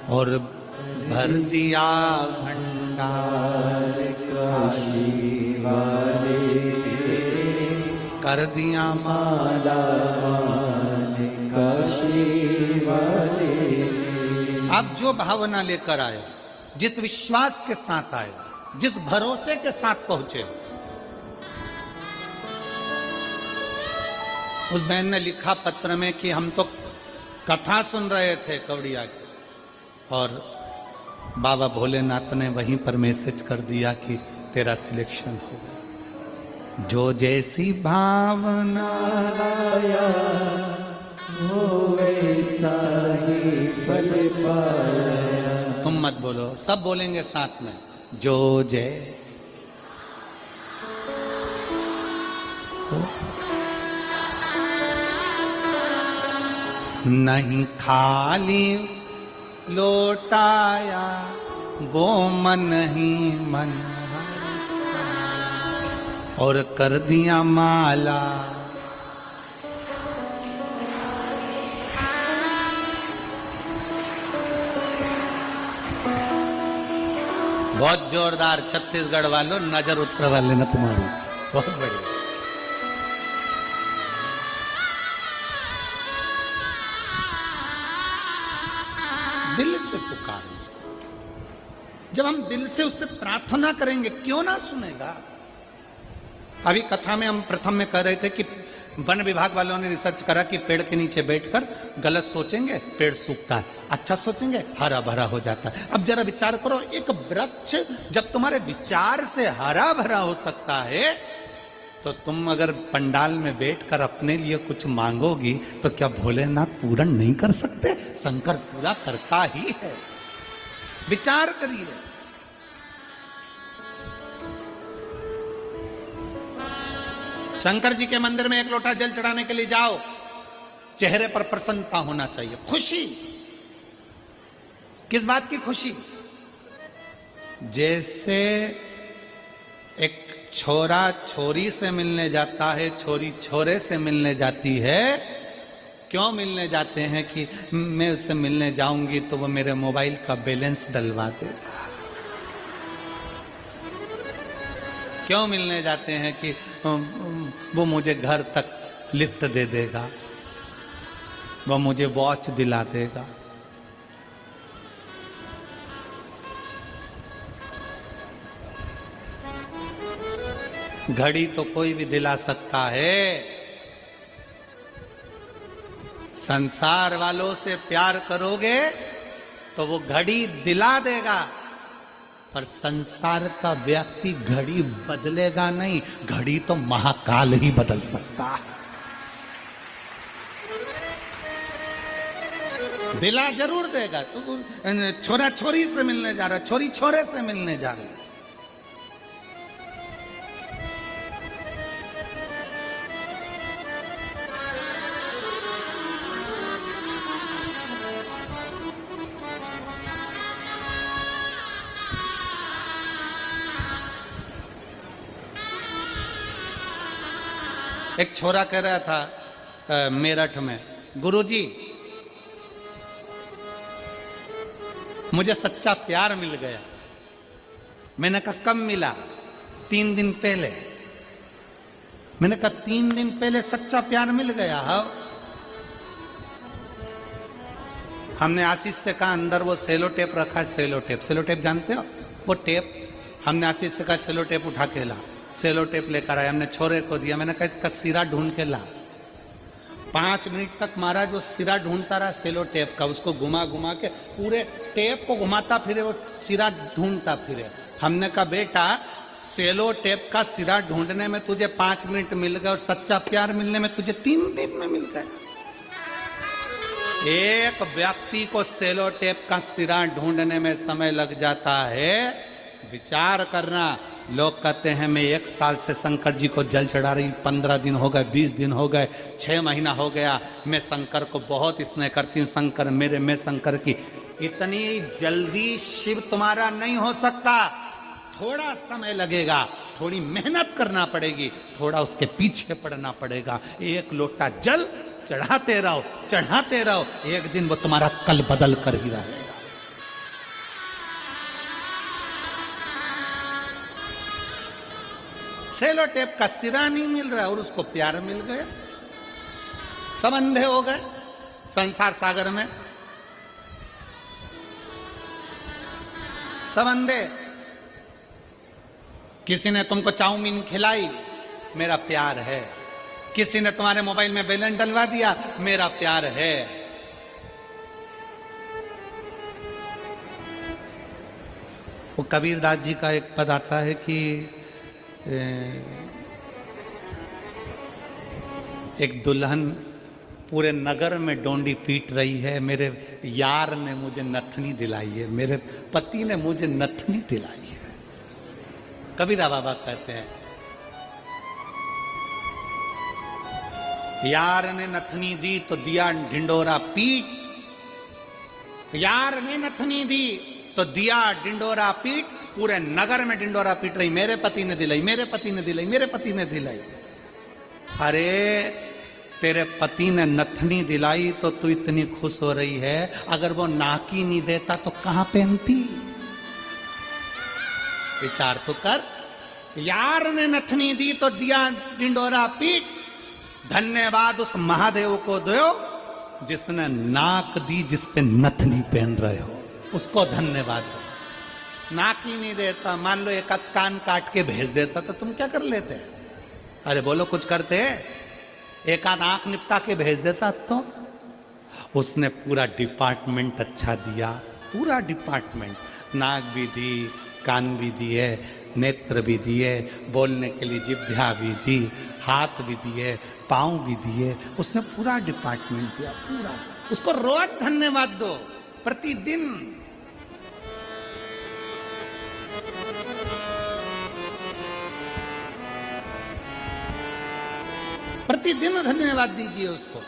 और भर दिया भंडार काशी वाले कर दिया माला माने काशी वाले। आप जो भावना लेकर आए, जिस विश्वास के साथ आए, जिस भरोसे के साथ पहुंचे, उस बहन ने लिखा पत्र में कि हम तो कथा सुन रहे थे कवड़िया की, और बाबा भोलेनाथ ने वहीं पर मैसेज कर दिया कि तेरा सिलेक्शन हो गया। जो जैसी भावना लाया वो वैसा ही फल पाया। तुम मत बोलो, सब बोलेंगे साथ में। जो जय नहीं खाली लौटाया, वो मन ही मन हर्षाया। और कर दिया माला बहुत जोरदार। छत्तीसगढ़ वालों नजर उतर लेना तुम्हारी, बहुत बढ़िया। दिल से पुकारो उसको। जब हम दिल से उससे प्रार्थना करेंगे क्यों ना सुनेगा। अभी कथा में हम प्रथम में कह रहे थे कि वन विभाग वालों ने रिसर्च करा कि पेड़ के नीचे बैठकर गलत सोचेंगे पेड़ सूखता है, अच्छा सोचेंगे हरा भरा हो जाता है। अब जरा विचार करो, एक वृक्ष जब तुम्हारे विचार से हरा भरा हो सकता है, तो तुम अगर पंडाल में बैठकर अपने लिए कुछ मांगोगी तो क्या भोलेनाथ पूर्ण नहीं कर सकते? शंकर पूरा करता ही है। विचार करिए। शंकर जी के मंदिर में एक लोटा जल चढ़ाने के लिए जाओ, चेहरे पर प्रसन्नता होना चाहिए, खुशी। किस बात की खुशी? जैसे एक छोरा छोरी से मिलने जाता है, छोरी छोरे से मिलने जाती है। क्यों मिलने जाते हैं? कि मैं उससे मिलने जाऊंगी तो वो मेरे मोबाइल का बैलेंस डलवा देगा। क्यों मिलने जाते हैं? कि वो मुझे घर तक लिफ्ट दे देगा, वो मुझे वॉच दिला देगा। घड़ी तो कोई भी दिला सकता है। संसार वालों से प्यार करोगे तो वो घड़ी दिला देगा, पर संसार का व्यक्ति घड़ी बदलेगा नहीं। घड़ी तो महाकाल ही बदल सकता है। दिला जरूर देगा। तो छोरा छोरी से मिलने जा रहा, छोरी छोरे से मिलने जा रही। एक छोरा कह रहा था मेरठ में, गुरुजी मुझे सच्चा प्यार मिल गया। मैंने कहा कब मिला? 3 दिन पहले। मैंने कहा 3 दिन पहले सच्चा प्यार मिल गया? हाँ। हमने आशीष से कहा अंदर वो सेलो टेप रखा है, सेलो टेप। सेलो टेप जानते हो? वो टेप हमने आशीष से कहा सेलो टेप उठा के ला। सेलो टेप लेकर आया, हमने छोरे को दिया। मैंने कहा इसका सिरा ढूंढ के ला। 5 मिनट तक महाराज वो सिरा ढूंढता रहा सेलो टेप का, उसको घुमा घुमा के पूरे टेप को घुमाता फिरे, वो सिरा ढूंढता फिरे। हमने कहा बेटा सेलो टेप का सिरा ढूंढने में तुझे 5 मिनट मिल गए और सच्चा प्यार मिलने में तुझे 3 दिन में मिल गया। एक व्यक्ति को सेलो टेप का सिरा ढूंढने में समय लग जाता है। विचार करना, लोग कहते हैं मैं 1 साल से शंकर जी को जल चढ़ा रही, 15 दिन हो गए, 20 दिन हो गए, 6 महीना हो गया, मैं शंकर को बहुत स्नेह करती हूँ, शंकर मेरे, मैं शंकर की। इतनी जल्दी शिव तुम्हारा नहीं हो सकता, थोड़ा समय लगेगा, थोड़ी मेहनत करना पड़ेगी, थोड़ा उसके पीछे पड़ना पड़ेगा। एक लोटा जल चढ़ाते रहो, चढ़ाते रहो, एक दिन वो तुम्हारा कल बदल कर ही रहेगा। सेलो टेप का सिरा नहीं मिल रहा और उसको प्यार मिल गया, सब अंधे हो गए संसार सागर में, सब अंधे। किसी ने तुमको चाउमीन खिलाई, मेरा प्यार है। किसी ने तुम्हारे मोबाइल में बैलेंस डलवा दिया, मेरा प्यार है। वो कबीरदास जी का एक पद आता है कि एक दुल्हन पूरे नगर में डोंडी पीट रही है, मेरे यार ने मुझे नथनी दिलाई है, मेरे पति ने मुझे नथनी दिलाई है। कबीरा बाबा कहते हैं यार ने नथनी दी तो दिया ढिंडोरा पीट, यार ने नथनी दी तो दिया ढिंडोरा पीट, पूरे नगर में ढिंडोरा पीट रही, मेरे पति ने दिलाई, मेरे पति ने दिलाई, मेरे पति ने दिलाई। अरे तेरे पति ने नथनी दिलाई तो तू इतनी खुश हो रही है, अगर वो नाकी नहीं देता तो कहां पहनती? विचार तो कर। यार ने नथनी दी तो दिया ढिंडोरा पीट, धन्यवाद उस महादेव को दो जिसने नाक दी, जिस पे नथनी पहन रहे हो, उसको धन्यवाद दो। नाक ही नहीं देता, मान लो एक कान काट के भेज देता तो तुम क्या कर लेते? अरे बोलो, कुछ करते? एक आध आंख निपटा के भेज देता तो? उसने पूरा डिपार्टमेंट अच्छा दिया, पूरा डिपार्टमेंट, नाक भी दी, कान भी दिए, नेत्र भी दिए, बोलने के लिए जिह्वा भी दी, हाथ भी दिए, पांव भी दिए, उसने पूरा डिपार्टमेंट दिया, पूरा। उसको रोज धन्यवाद दो, प्रतिदिन। प्रतिदिन धन्यवाद दीजिए उसको।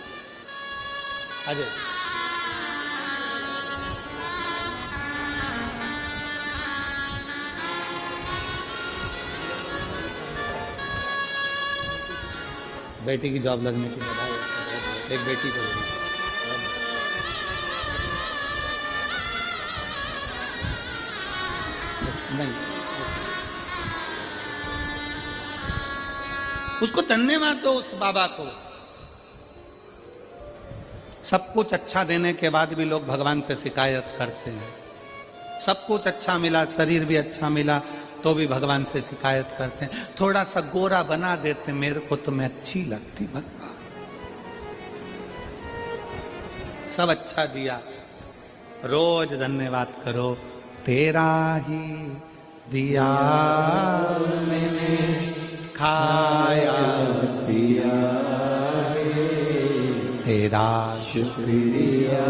अजय बेटी की जॉब लगने की बधाई, एक बेटी को नहीं, उसको धन्यवाद दो उस बाबा को। सब कुछ अच्छा देने के बाद भी लोग भगवान से शिकायत करते हैं। सब कुछ अच्छा मिला, शरीर भी अच्छा मिला, तो भी भगवान से शिकायत करते हैं। थोड़ा सा गोरा बना देते, मेरे को तो मैं अच्छी लगती भगवान। सब अच्छा दिया, रोज धन्यवाद करो। तेरा ही दिया मैंने खाया पिया तेरा शुक्रिया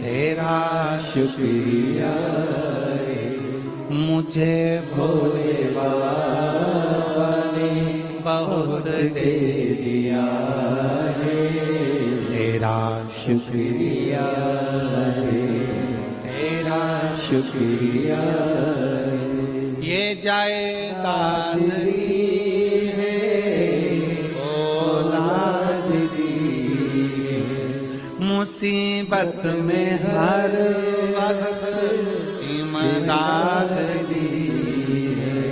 तेरा शुक्रिया मुझे भोले बाबा ने बहुत दे दिया है, तेरा शुक्रिया तेरा शुक्रिया ये जायदाद दी है, औलाद दी है, मुसीबत में हर वक्त इमदाद दी है।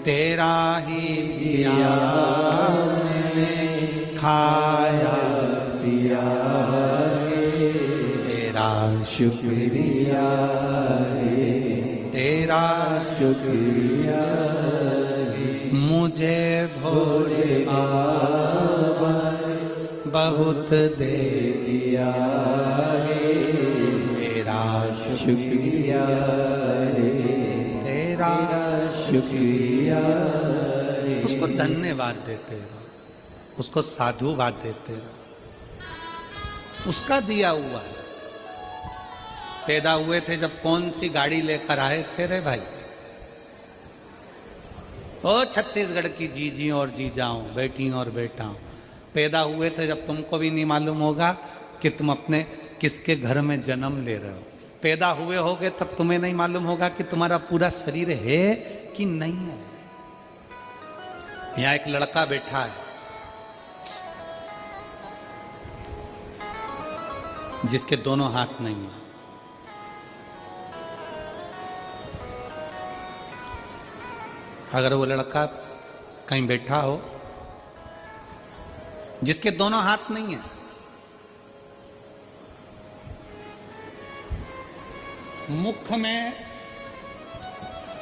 तेरा ही दिया मैंने खाया पिया तेरा शुक्रिया तेरा शुक्रिया मुझे भोले बाबा बहुत दे दिया तेरा शुक्रिया तेरा शुक्रिया उसको धन्यवाद देते रहो, उसको साधुवाद देते रहो। उसका दिया हुआ है। पैदा हुए थे जब कौन सी गाड़ी लेकर आए थे रे भाई? ओ छत्तीसगढ़ की जीजी और जीजाओं, बेटी और बेटाओं, पैदा हुए थे जब तुमको भी नहीं मालूम होगा कि तुम अपने किसके घर में जन्म ले रहे हो। पैदा हुए होगे तब तुम्हें नहीं मालूम होगा कि तुम्हारा पूरा शरीर है कि नहीं है। यहां एक लड़का बैठा है जिसके दोनों हाथ नहीं है। अगर वो लड़का कहीं बैठा हो जिसके दोनों हाथ नहीं है, मुख में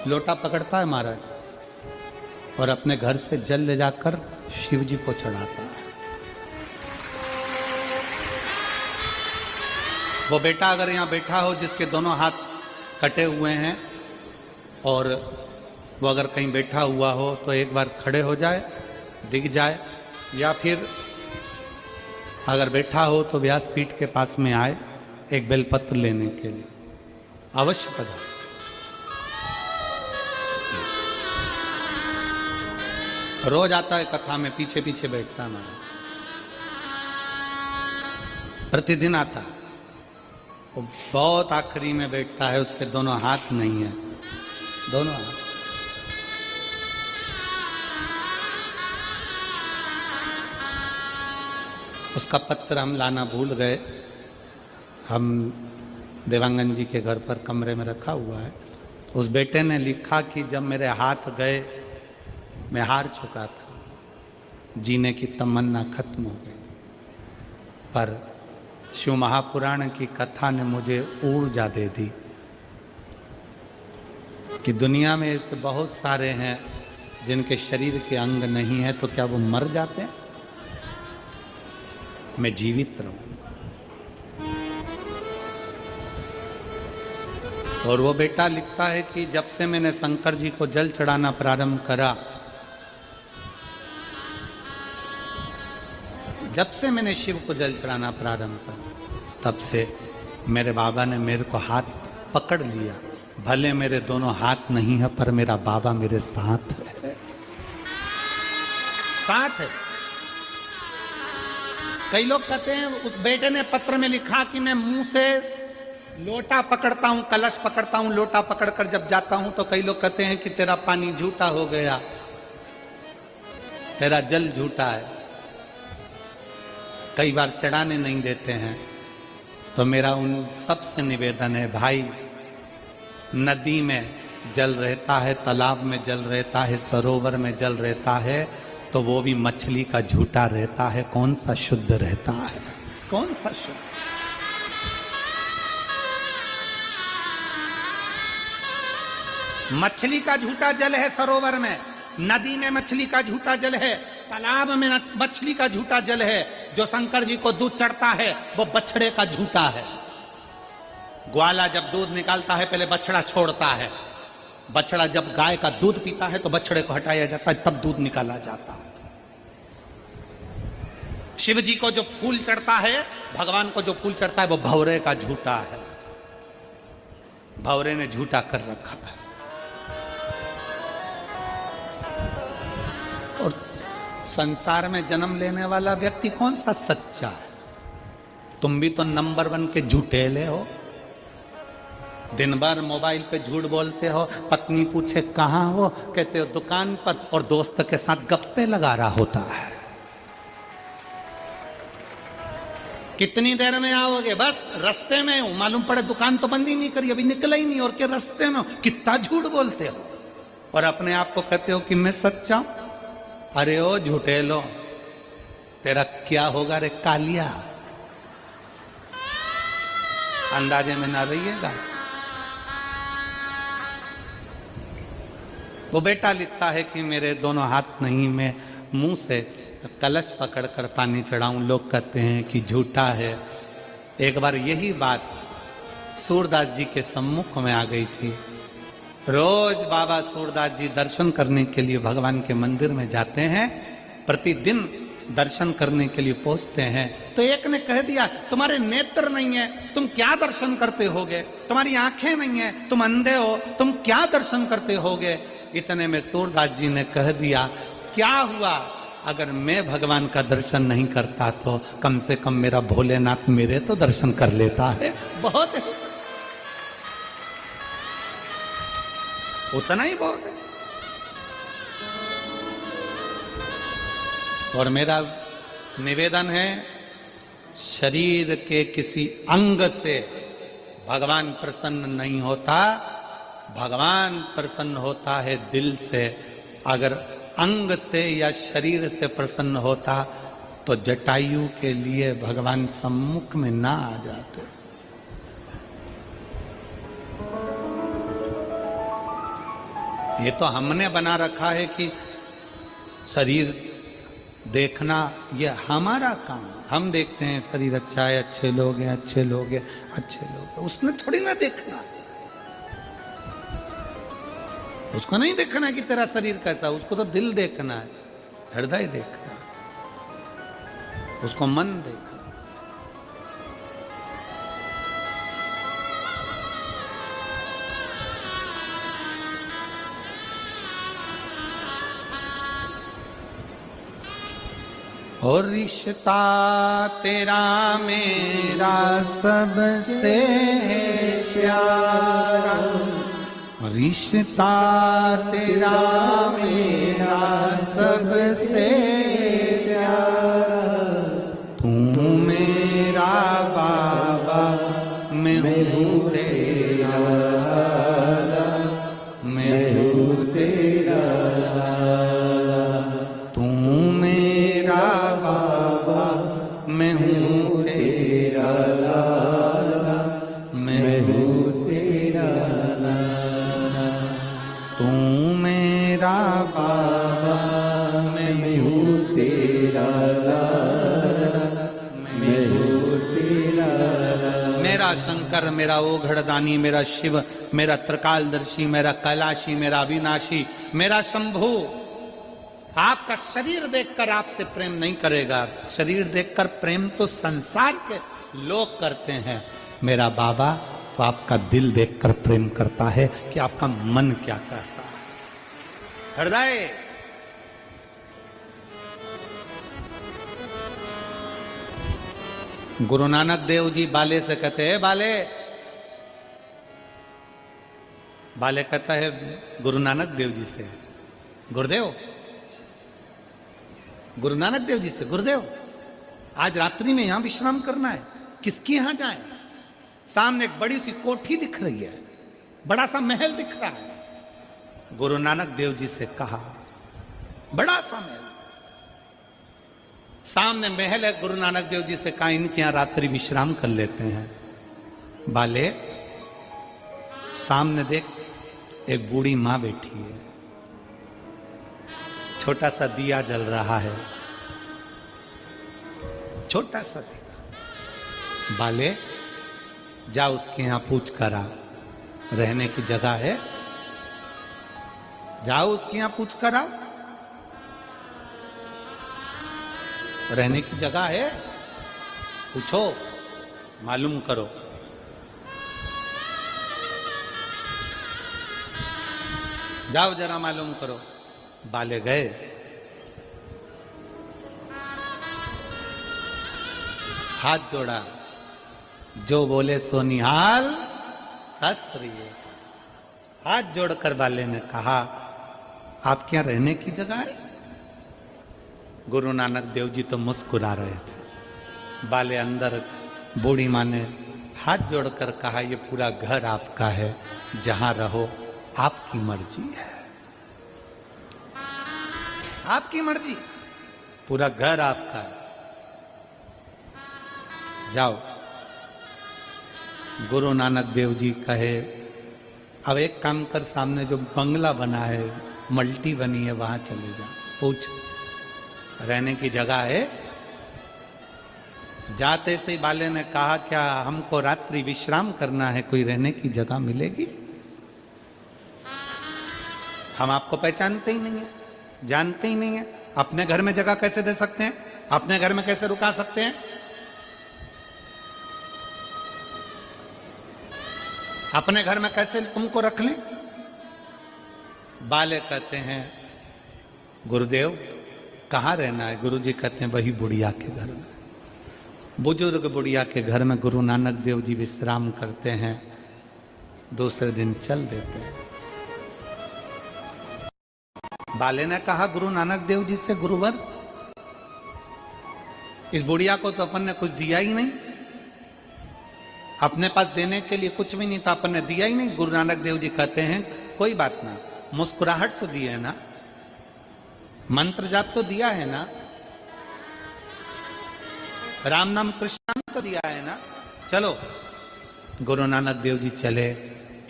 लोटा पकड़ता है महाराज और अपने घर से जल ले जाकर शिव जी को चढ़ाता है। वो बेटा अगर यहां बैठा हो जिसके दोनों हाथ कटे हुए हैं और वो अगर कहीं बैठा हुआ हो तो एक बार खड़े हो जाए, दिख जाए, या फिर अगर बैठा हो तो व्यासपीठ के पास में आए एक बेलपत्र लेने के लिए। अवश्य पधार। रोज आता है कथा में, पीछे पीछे बैठता है हमारा, प्रतिदिन आता है। वो बहुत आखिरी में बैठता है, उसके दोनों हाथ नहीं है, दोनों हाथ। उसका पत्र हम लाना भूल गए। हम देवांगन जी के घर पर कमरे में रखा हुआ है। उस बेटे ने लिखा कि जब मेरे हाथ गए मैं हार चुका था, जीने की तमन्ना खत्म हो गई थी, पर शिव महापुराण की कथा ने मुझे ऊर्जा दे दी कि दुनिया में ऐसे बहुत सारे हैं जिनके शरीर के अंग नहीं है, तो क्या वो मर जाते हैं? मैं जीवित रहूं। और वो बेटा लिखता है कि जब से मैंने शंकर जी को जल चढ़ाना प्रारंभ करा, जब से मैंने शिव को जल चढ़ाना प्रारंभ करा, तब से मेरे बाबा ने मेरे को हाथ पकड़ लिया। भले मेरे दोनों हाथ नहीं है पर मेरा बाबा मेरे साथ है, साथ है। कई लोग कहते हैं, उस बेटे ने पत्र में लिखा कि मैं मुंह से लोटा पकड़ता हूं, कलश पकड़ता हूं, लोटा पकड़कर जब जाता हूं तो कई लोग कहते हैं कि तेरा पानी झूठा हो गया, तेरा जल झूठा है। कई बार चढ़ाने नहीं देते हैं। तो मेरा उन सबसे निवेदन है, भाई, नदी में जल रहता है, तालाब में जल रहता है, सरोवर में जल रहता है, तो वो भी मछली का झूठा रहता है। कौन सा शुद्ध रहता है? कौन सा शुद्ध? मछली का झूठा जल है सरोवर में, नदी में मछली का झूठा जल है, तालाब में मछली का झूठा जल है। जो शंकर जी को दूध चढ़ता है वो बछड़े का झूठा है। ग्वाला जब दूध निकालता है पहले बछड़ा छोड़ता है। बछड़ा जब गाय का दूध पीता है तो बछड़े को हटाया जाता है, तब दूध निकाला जाता है। शिव जी को जो फूल चढ़ता है, भगवान को जो फूल चढ़ता है, वो भंवरे का झूठा है। भंवरे ने झूठा कर रखा है। और संसार में जन्म लेने वाला व्यक्ति कौन सा सच्चा है? तुम भी तो नंबर 1 के झूठेले हो। दिन भर मोबाइल पे झूठ बोलते हो, पत्नी पूछे कहाँ हो, कहते हो दुकान पर, और दोस्त के साथ गप्पे लगा रहा होता है। कितनी देर में आओगे? बस रास्ते में हूं, मालूम पड़े दुकान तो बंद ही नहीं करी, अभी निकला ही नहीं, और के रास्ते में हो। कितना झूठ बोलते हो और अपने आप को कहते हो कि मैं सच्चा हूं। अरे ओ झूठे लो, तेरा क्या होगा रे कालिया? अंदाजे में ना रहिएगा। वो बेटा लिखता है कि मेरे दोनों हाथ नहीं, मैं मुंह से कलश पकड़कर पानी चढ़ाऊं। लोग कहते हैं कि झूठा है। एक बार यही बात सूरदास जी के सम्मुख में आ गई थी। रोज बाबा सूरदास जी दर्शन करने के लिए भगवान के मंदिर में जाते हैं, प्रतिदिन दर्शन करने के लिए पहुंचते हैं। तो एक ने कह दिया, तुम्हारे नेत्र नहीं है, तुम क्या दर्शन करते होगे? तुम्हारी आंखें नहीं है, तुम अंधे हो, तुम क्या दर्शन करते होगे? इतने में सूरदास जी ने कह दिया, क्या हुआ अगर मैं भगवान का दर्शन नहीं करता तो कम से कम मेरा भोलेनाथ मेरे तो दर्शन कर लेता है। बहुत है, उतना ही बहुत है। और मेरा निवेदन है, शरीर के किसी अंग से भगवान प्रसन्न नहीं होता, भगवान प्रसन्न होता है दिल से। अगर अंग से या शरीर से प्रसन्न होता तो जटायु के लिए भगवान सम्मुख में ना आ जाते। ये तो हमने बना रखा है कि शरीर देखना ये हमारा काम है। हम देखते हैं शरीर अच्छा है, अच्छे लोग हैं, अच्छे लोग हैं, अच्छे लोग हैं। उसने थोड़ी ना देखना, उसको नहीं देखना है कि तेरा शरीर कैसा, उसको तो दिल देखना है, हृदय देखना है, उसको मन देखना। और रिश्ता तेरा मेरा सबसे प्यारा, रिश्ता तेरा मेरा सबसे प्यारा, तू मेरा बाबा मैं हूँ तेरा, मैं हूँ तेरा, तू मेरा बाबा मैं हूँ तेरा, मैं हूँ तेरा, तू मेरा बाबा मैं हूँ तेरा, मैं हूँ तेरा। मेरा शंकर, मेरा ओघड़दानी, मेरा शिव, मेरा त्रिकालदर्शी, मेरा कैलाशी, मेरा अविनाशी, मेरा शंभु आपका शरीर देखकर आपसे प्रेम नहीं करेगा। शरीर देखकर प्रेम तो संसार के लोग करते हैं, मेरा बाबा तो आपका दिल देखकर प्रेम करता है कि आपका मन क्या कहता है। हृदय गुरु नानक देव जी बाले से कहते हैं, बाले, बाले कहता है गुरु नानक देव जी से, गुरुदेव, गुरु नानक देव जी से, गुरुदेव आज रात्रि में यहां विश्राम करना है, किसके यहां जाएं? सामने एक बड़ी सी कोठी दिख रही है, बड़ा सा महल दिख रहा है। गुरु नानक देव जी से कहा, बड़ा सा महल, सामने महल है। गुरु नानक देव जी से कहा, इनके यहां रात्रि विश्राम कर लेते हैं। बाले सामने देख, एक बूढ़ी मां बैठी है, छोटा सा दिया जल रहा है, छोटा सा दिया। बाले जा उसके यहां पूछ कर आ, रहने की जगह है, जाओ उसके यहां पूछ कर आ, रहने की जगह है, पूछो, मालूम करो। जाओ जरा मालूम करो। बाले गए, हाथ जोड़ा, जो बोले सो निहाल सस्त्रीय। हाथ जोड़कर बाले ने कहा, आप क्या रहने की जगह है? गुरु नानक देव जी तो मुस्कुरा रहे थे। बाले अंदर, बूढ़ी माँ ने हाथ जोड़कर कहा, ये पूरा घर आपका है, जहां रहो आपकी मर्जी है, आपकी मर्जी, पूरा घर आपका है, जाओ। गुरु नानक देव जी कहे, अब एक काम कर, सामने जो बंगला बना है, मल्टी बनी है, वहां चले जा, पूछ रहने की जगह है। जाते से बाले ने कहा, क्या हमको रात्रि विश्राम करना है, कोई रहने की जगह मिलेगी? हम आपको पहचानते ही नहीं है, जानते ही नहीं है, अपने घर में जगह कैसे दे सकते हैं, अपने घर में कैसे रुका सकते हैं? अपने घर में कैसे तुमको रख लें? बाले कहते हैं गुरुदेव कहाँ रहना है? गुरुजी कहते हैं वही बुढ़िया के घर में। बुजुर्ग बुढ़िया के घर में गुरु नानक देव जी विश्राम करते हैं, दूसरे दिन चल देते हैं। बाले ने कहा गुरु नानक देव जी से, गुरुवर इस बुढ़िया को तो अपन ने कुछ दिया ही नहीं, अपने पास देने के लिए कुछ भी नहीं था, अपन ने दिया ही नहीं। गुरु नानक देव जी कहते हैं कोई बात ना, मुस्कुराहट तो दी है ना, मंत्र जाप तो दिया है ना, राम नाम कृष्ण नाम तो दिया है ना, चलो। गुरु नानक देव जी चले।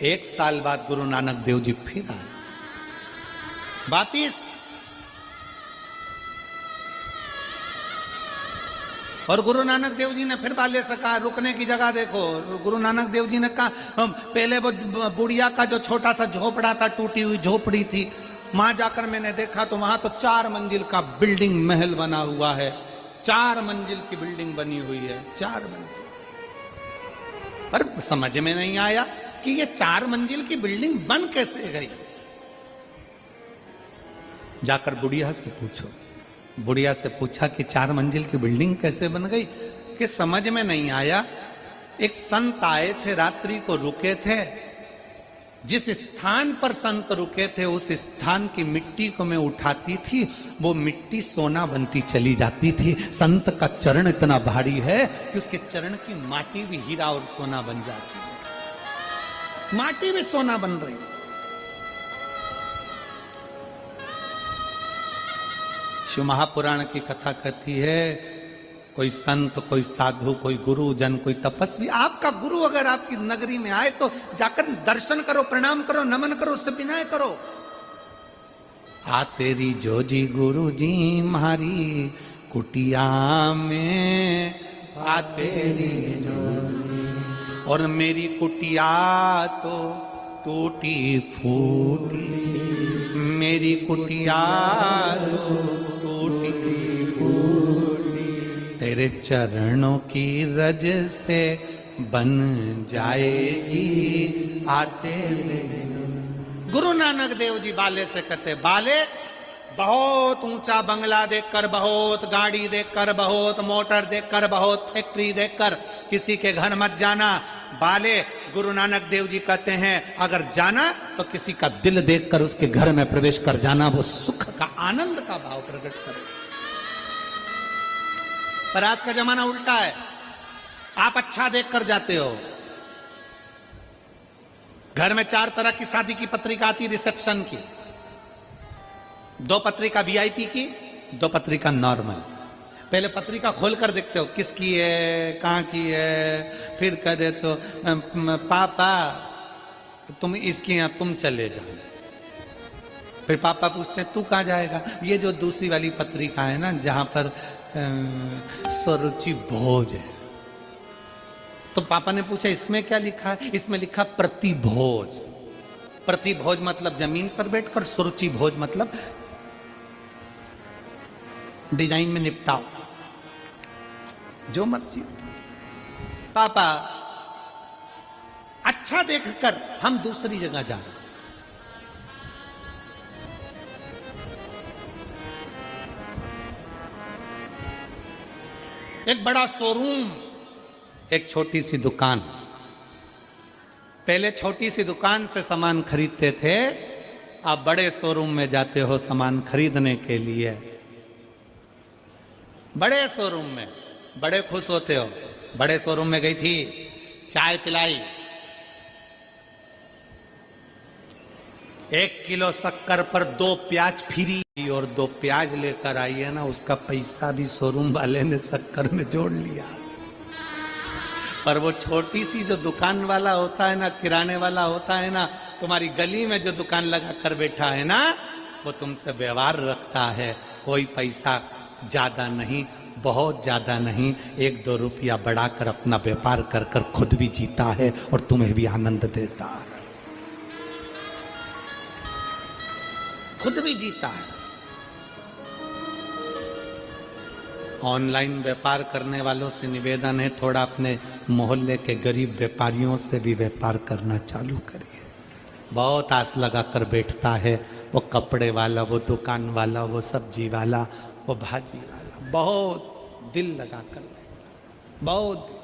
1 साल बाद गुरु नानक देव जी फिर आए वापिस, और गुरु नानक देव जी ने फिर बाले से कहा रुकने की जगह देखो। गुरु नानक देव जी ने कहा पहले वो बुढ़िया का जो छोटा सा झोपड़ा था, टूटी हुई झोपड़ी थी, वहां जाकर मैंने देखा तो वहां तो 4 मंजिल का बिल्डिंग महल बना हुआ है, 4 मंजिल की बिल्डिंग बनी हुई है, 4 मंजिल। पर समझ में नहीं आया कि ये 4 मंजिल की बिल्डिंग बन कैसे गई। जाकर बुढ़िया से पूछो। बुढ़िया से पूछा कि 4 मंजिल की बिल्डिंग कैसे बन गई, कि समझ में नहीं आया। एक संत आए थे, रात्रि को रुके थे, जिस स्थान पर संत रुके थे उस स्थान की मिट्टी को मैं उठाती थी, वो मिट्टी सोना बनती चली जाती थी। संत का चरण इतना भारी है कि उसके चरण की माटी भी हीरा और सोना बन जाती है, माटी भी सोना बन रही है। शिव महापुराण की कथा कहती है, कोई संत, कोई साधु, कोई गुरुजन, कोई तपस्वी, आपका गुरु अगर आपकी नगरी में आए तो जाकर दर्शन करो, प्रणाम करो, नमन करो, उससे विनय करो। आ तेरी जोजी गुरु जी मारी कुटिया में, आ तेरी जोजी, और मेरी कुटिया तो टूटी फूटी, मेरी कुटिया तो टूटी फूटी, तेरे चरणों की रज से बन जाएगी आते। गुरु नानक देव जी बाले से कहते, बाले बहुत ऊंचा बंगला देखकर, बहुत गाड़ी देखकर, बहुत मोटर देखकर, बहुत फैक्ट्री देखकर किसी के घर मत जाना। बाले गुरु नानक देव जी कहते हैं अगर जाना तो किसी का दिल देखकर उसके घर में प्रवेश कर जाना, वो सुख का, आनंद का भाव प्रकट करे। पर आज का जमाना उल्टा है, आप अच्छा देखकर जाते हो। घर में 4 तरह की शादी की पत्रिका आती, रिसेप्शन की, 2 पत्रिका वीआईपी की, 2 पत्रिका नॉर्मल। पहले पत्रिका खोलकर देखते हो किसकी है, कहाँ की है, फिर कह दे तो पापा तुम इसकी यहाँ तुम चले जाओ। फिर पापा पूछते हैं तू कहाँ जाएगा। ये जो दूसरी वाली पत्रिका है ना, जहाँ पर स्वरुचि भोज है, तो पापा ने पूछा इसमें क्या लिखा है? इसमें लिखा प्रतिभोज। प्रतिभोज मतलब जमीन पर बैठकर, सुरुचि भोज मतलब डिजाइन में निपटाओ, जो मर्जी। पापा अच्छा देखकर हम दूसरी जगह जा रहे हैं। एक बड़ा शोरूम, एक छोटी सी दुकान। पहले छोटी सी दुकान से सामान खरीदते थे, अब बड़े शोरूम में जाते हो सामान खरीदने के लिए। बड़े शोरूम में बड़े खुश होते हो। बड़े शोरूम में गई थी, चाय पिलाई, 1 किलो शक्कर पर 2 प्याज फ्री, और 2 प्याज लेकर आई है ना, उसका पैसा भी शोरूम वाले ने शक्कर में जोड़ लिया। पर वो छोटी सी जो दुकान वाला होता है ना, किराने वाला होता है ना, तुम्हारी गली में जो दुकान लगा कर बैठा है ना, वो तुमसे व्यवहार रखता है। कोई पैसा ज्यादा नहीं, बहुत ज्यादा नहीं, 1-2 रुपया बढ़ाकर अपना व्यापार कर कर खुद भी जीता है और तुम्हें भी आनंद देता है, खुद भी जीता है। ऑनलाइन व्यापार करने वालों से निवेदन है, थोड़ा अपने मोहल्ले के गरीब व्यापारियों से भी व्यापार करना चालू करिए। बहुत आस लगा कर बैठता है, वो कपड़े वाला, वो दुकान वाला, वो सब्जी वाला, वो भाजी वाला बहुत दिल लगा कर बैठता, बहुत दिल।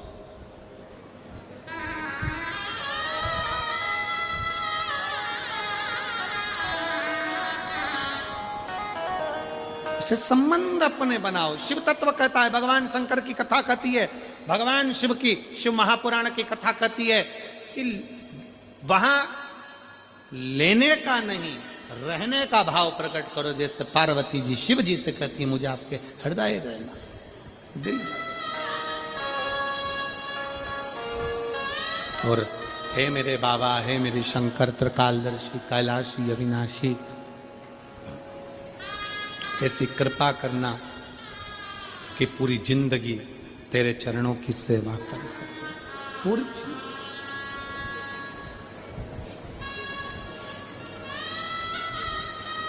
से संबंध अपने बनाओ। शिव तत्व कहता है, भगवान शंकर की कथा कहती है, भगवान शिव की, शिव महापुराण की कथा कहती है कि वहां लेने का नहीं, रहने का भाव प्रकट करो। जैसे पार्वती जी शिव जी से कहती है, मुझे आपके हृदय रहना, दिल। और हे मेरे बाबा, हे मेरे शंकर त्रिकालदर्शी, कैलाशी, अविनाशी, ऐसी कृपा करना कि पूरी जिंदगी तेरे चरणों की सेवा कर सके, पूरी जिंदगी।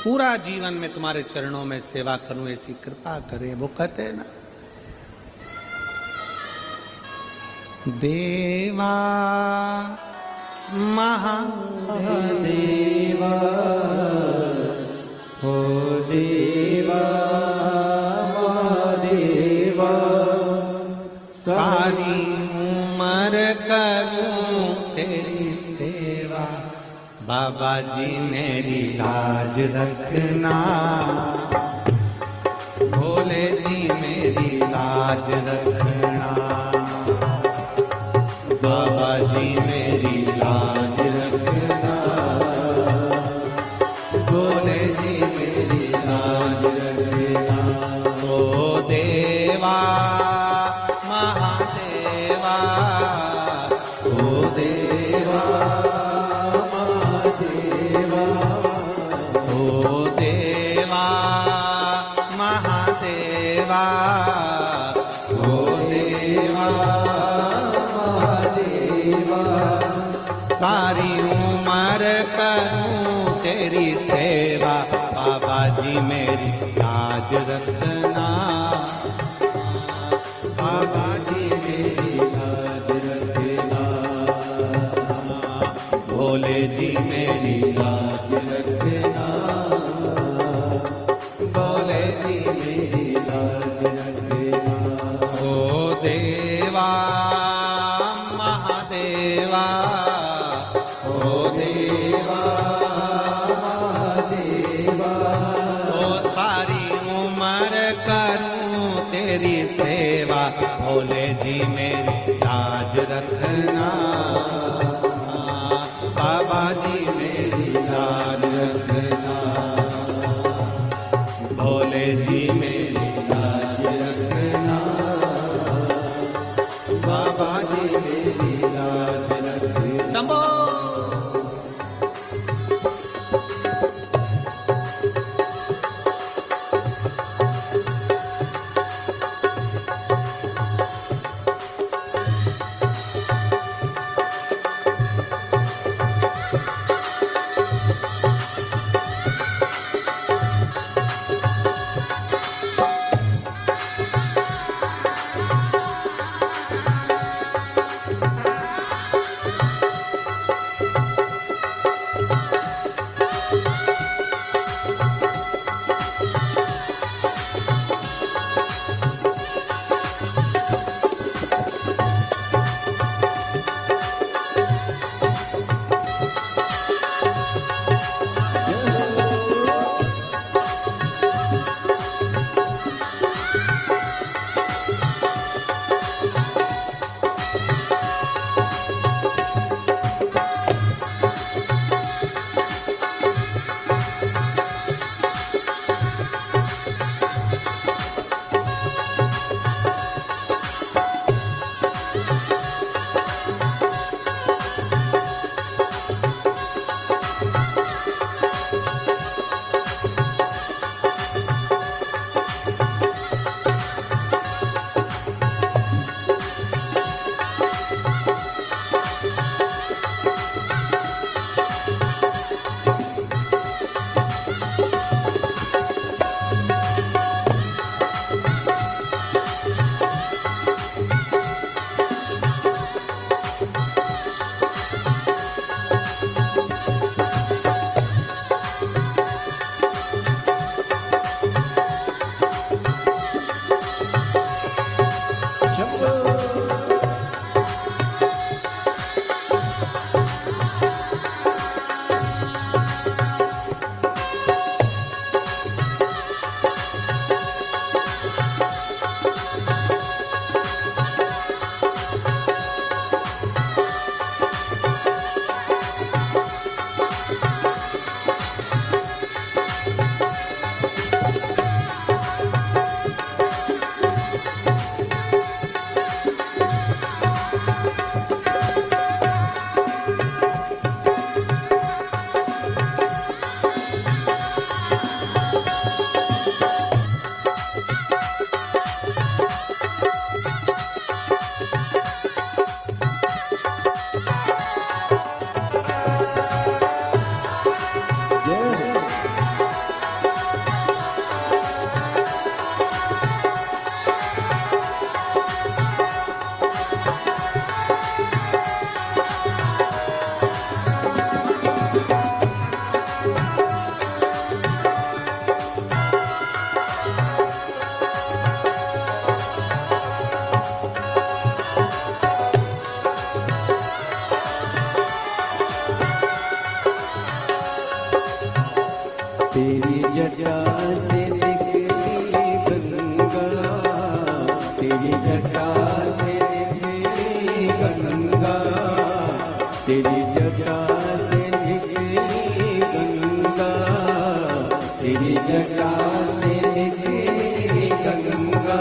पूरा जीवन में तुम्हारे चरणों में सेवा करूं, ऐसी कृपा करे। वो कहते हैं ना, देवा महादेवा हो देवा महादेवा, सारी उम्र करूं तेरी सेवा, बाबा जी मेरी लाज रखना, भोले जी मेरी लाज रखना, बाबा जी मेरी लाज रखना, भोले जी मेरी लाज रखना। ओ देवा महादेवा, ओ देवा महादेवा, ओ देवा महादेवा, ओ देवा महादेवा, सारी उम्र करूं तेरी सेवा, बाबा जी मेरी लाज रखना, बाबा जी मेरी लाज रखना, भोले जी मेरी लाज रखना, भोले जी मेरी लाज रखना। ओ देवा महादेवा, ओ देवा महादेवा, ओ सारी उम्र करूं तेरी सेवा, भोले जी मेरी लाज रखना, बाबा जी मेरी लाज रखना, भोले जी मेरी लाज रखना, बाबा जी मेरी लाज रखना। शंभो जटा से निकली गंगा, तेरी जटा से निकली गंगा, तेरी जटा से निकली गंगा।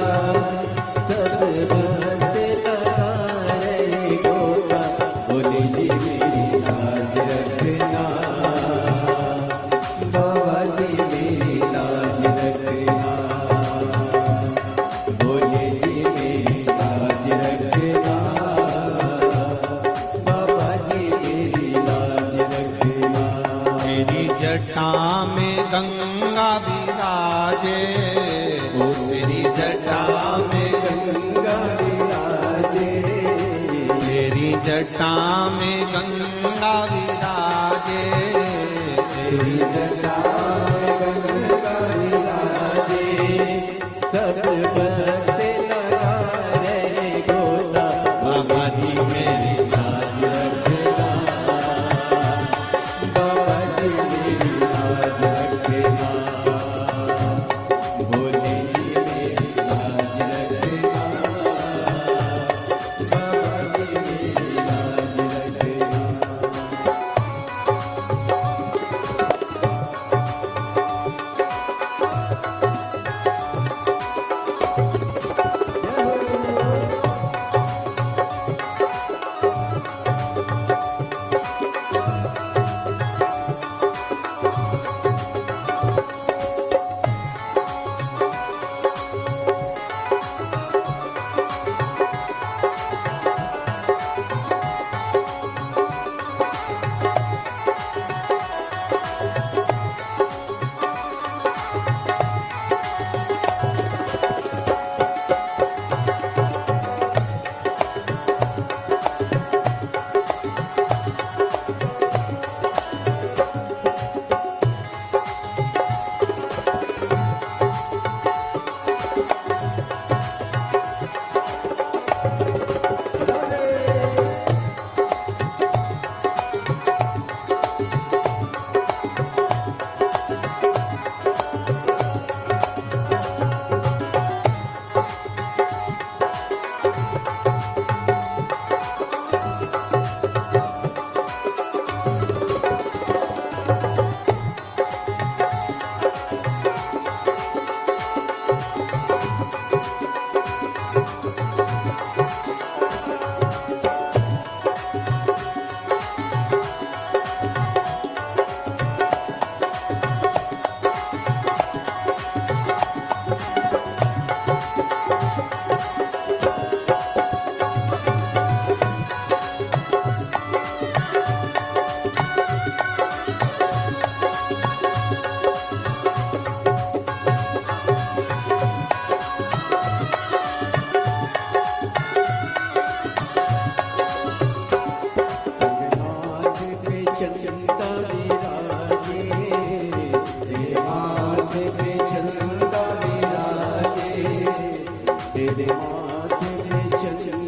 सब भक्त लगा रहे गोता, बोले जी मेरी लाज रखना, बाबा जी मेरी लाज रखना, बोले जी मेरी लाज रखना, बाबा जी मेरी लाज रखना। तेरी जटा में गंगा विराजे, ओ तेरी जटा में गंगा विराजे, तेरी जटा में गंगा विराजे, तेरी जटा में गंगा विराजे। सब भक्त लगा रहे गोता, बाबा जी मेरी लाज रखना, बाबा जी मेरी लाज रखना, भोले जी मेरी लाज रखना, बाबा जी मेरी लाज रखना। तेरे माथे पे चंदा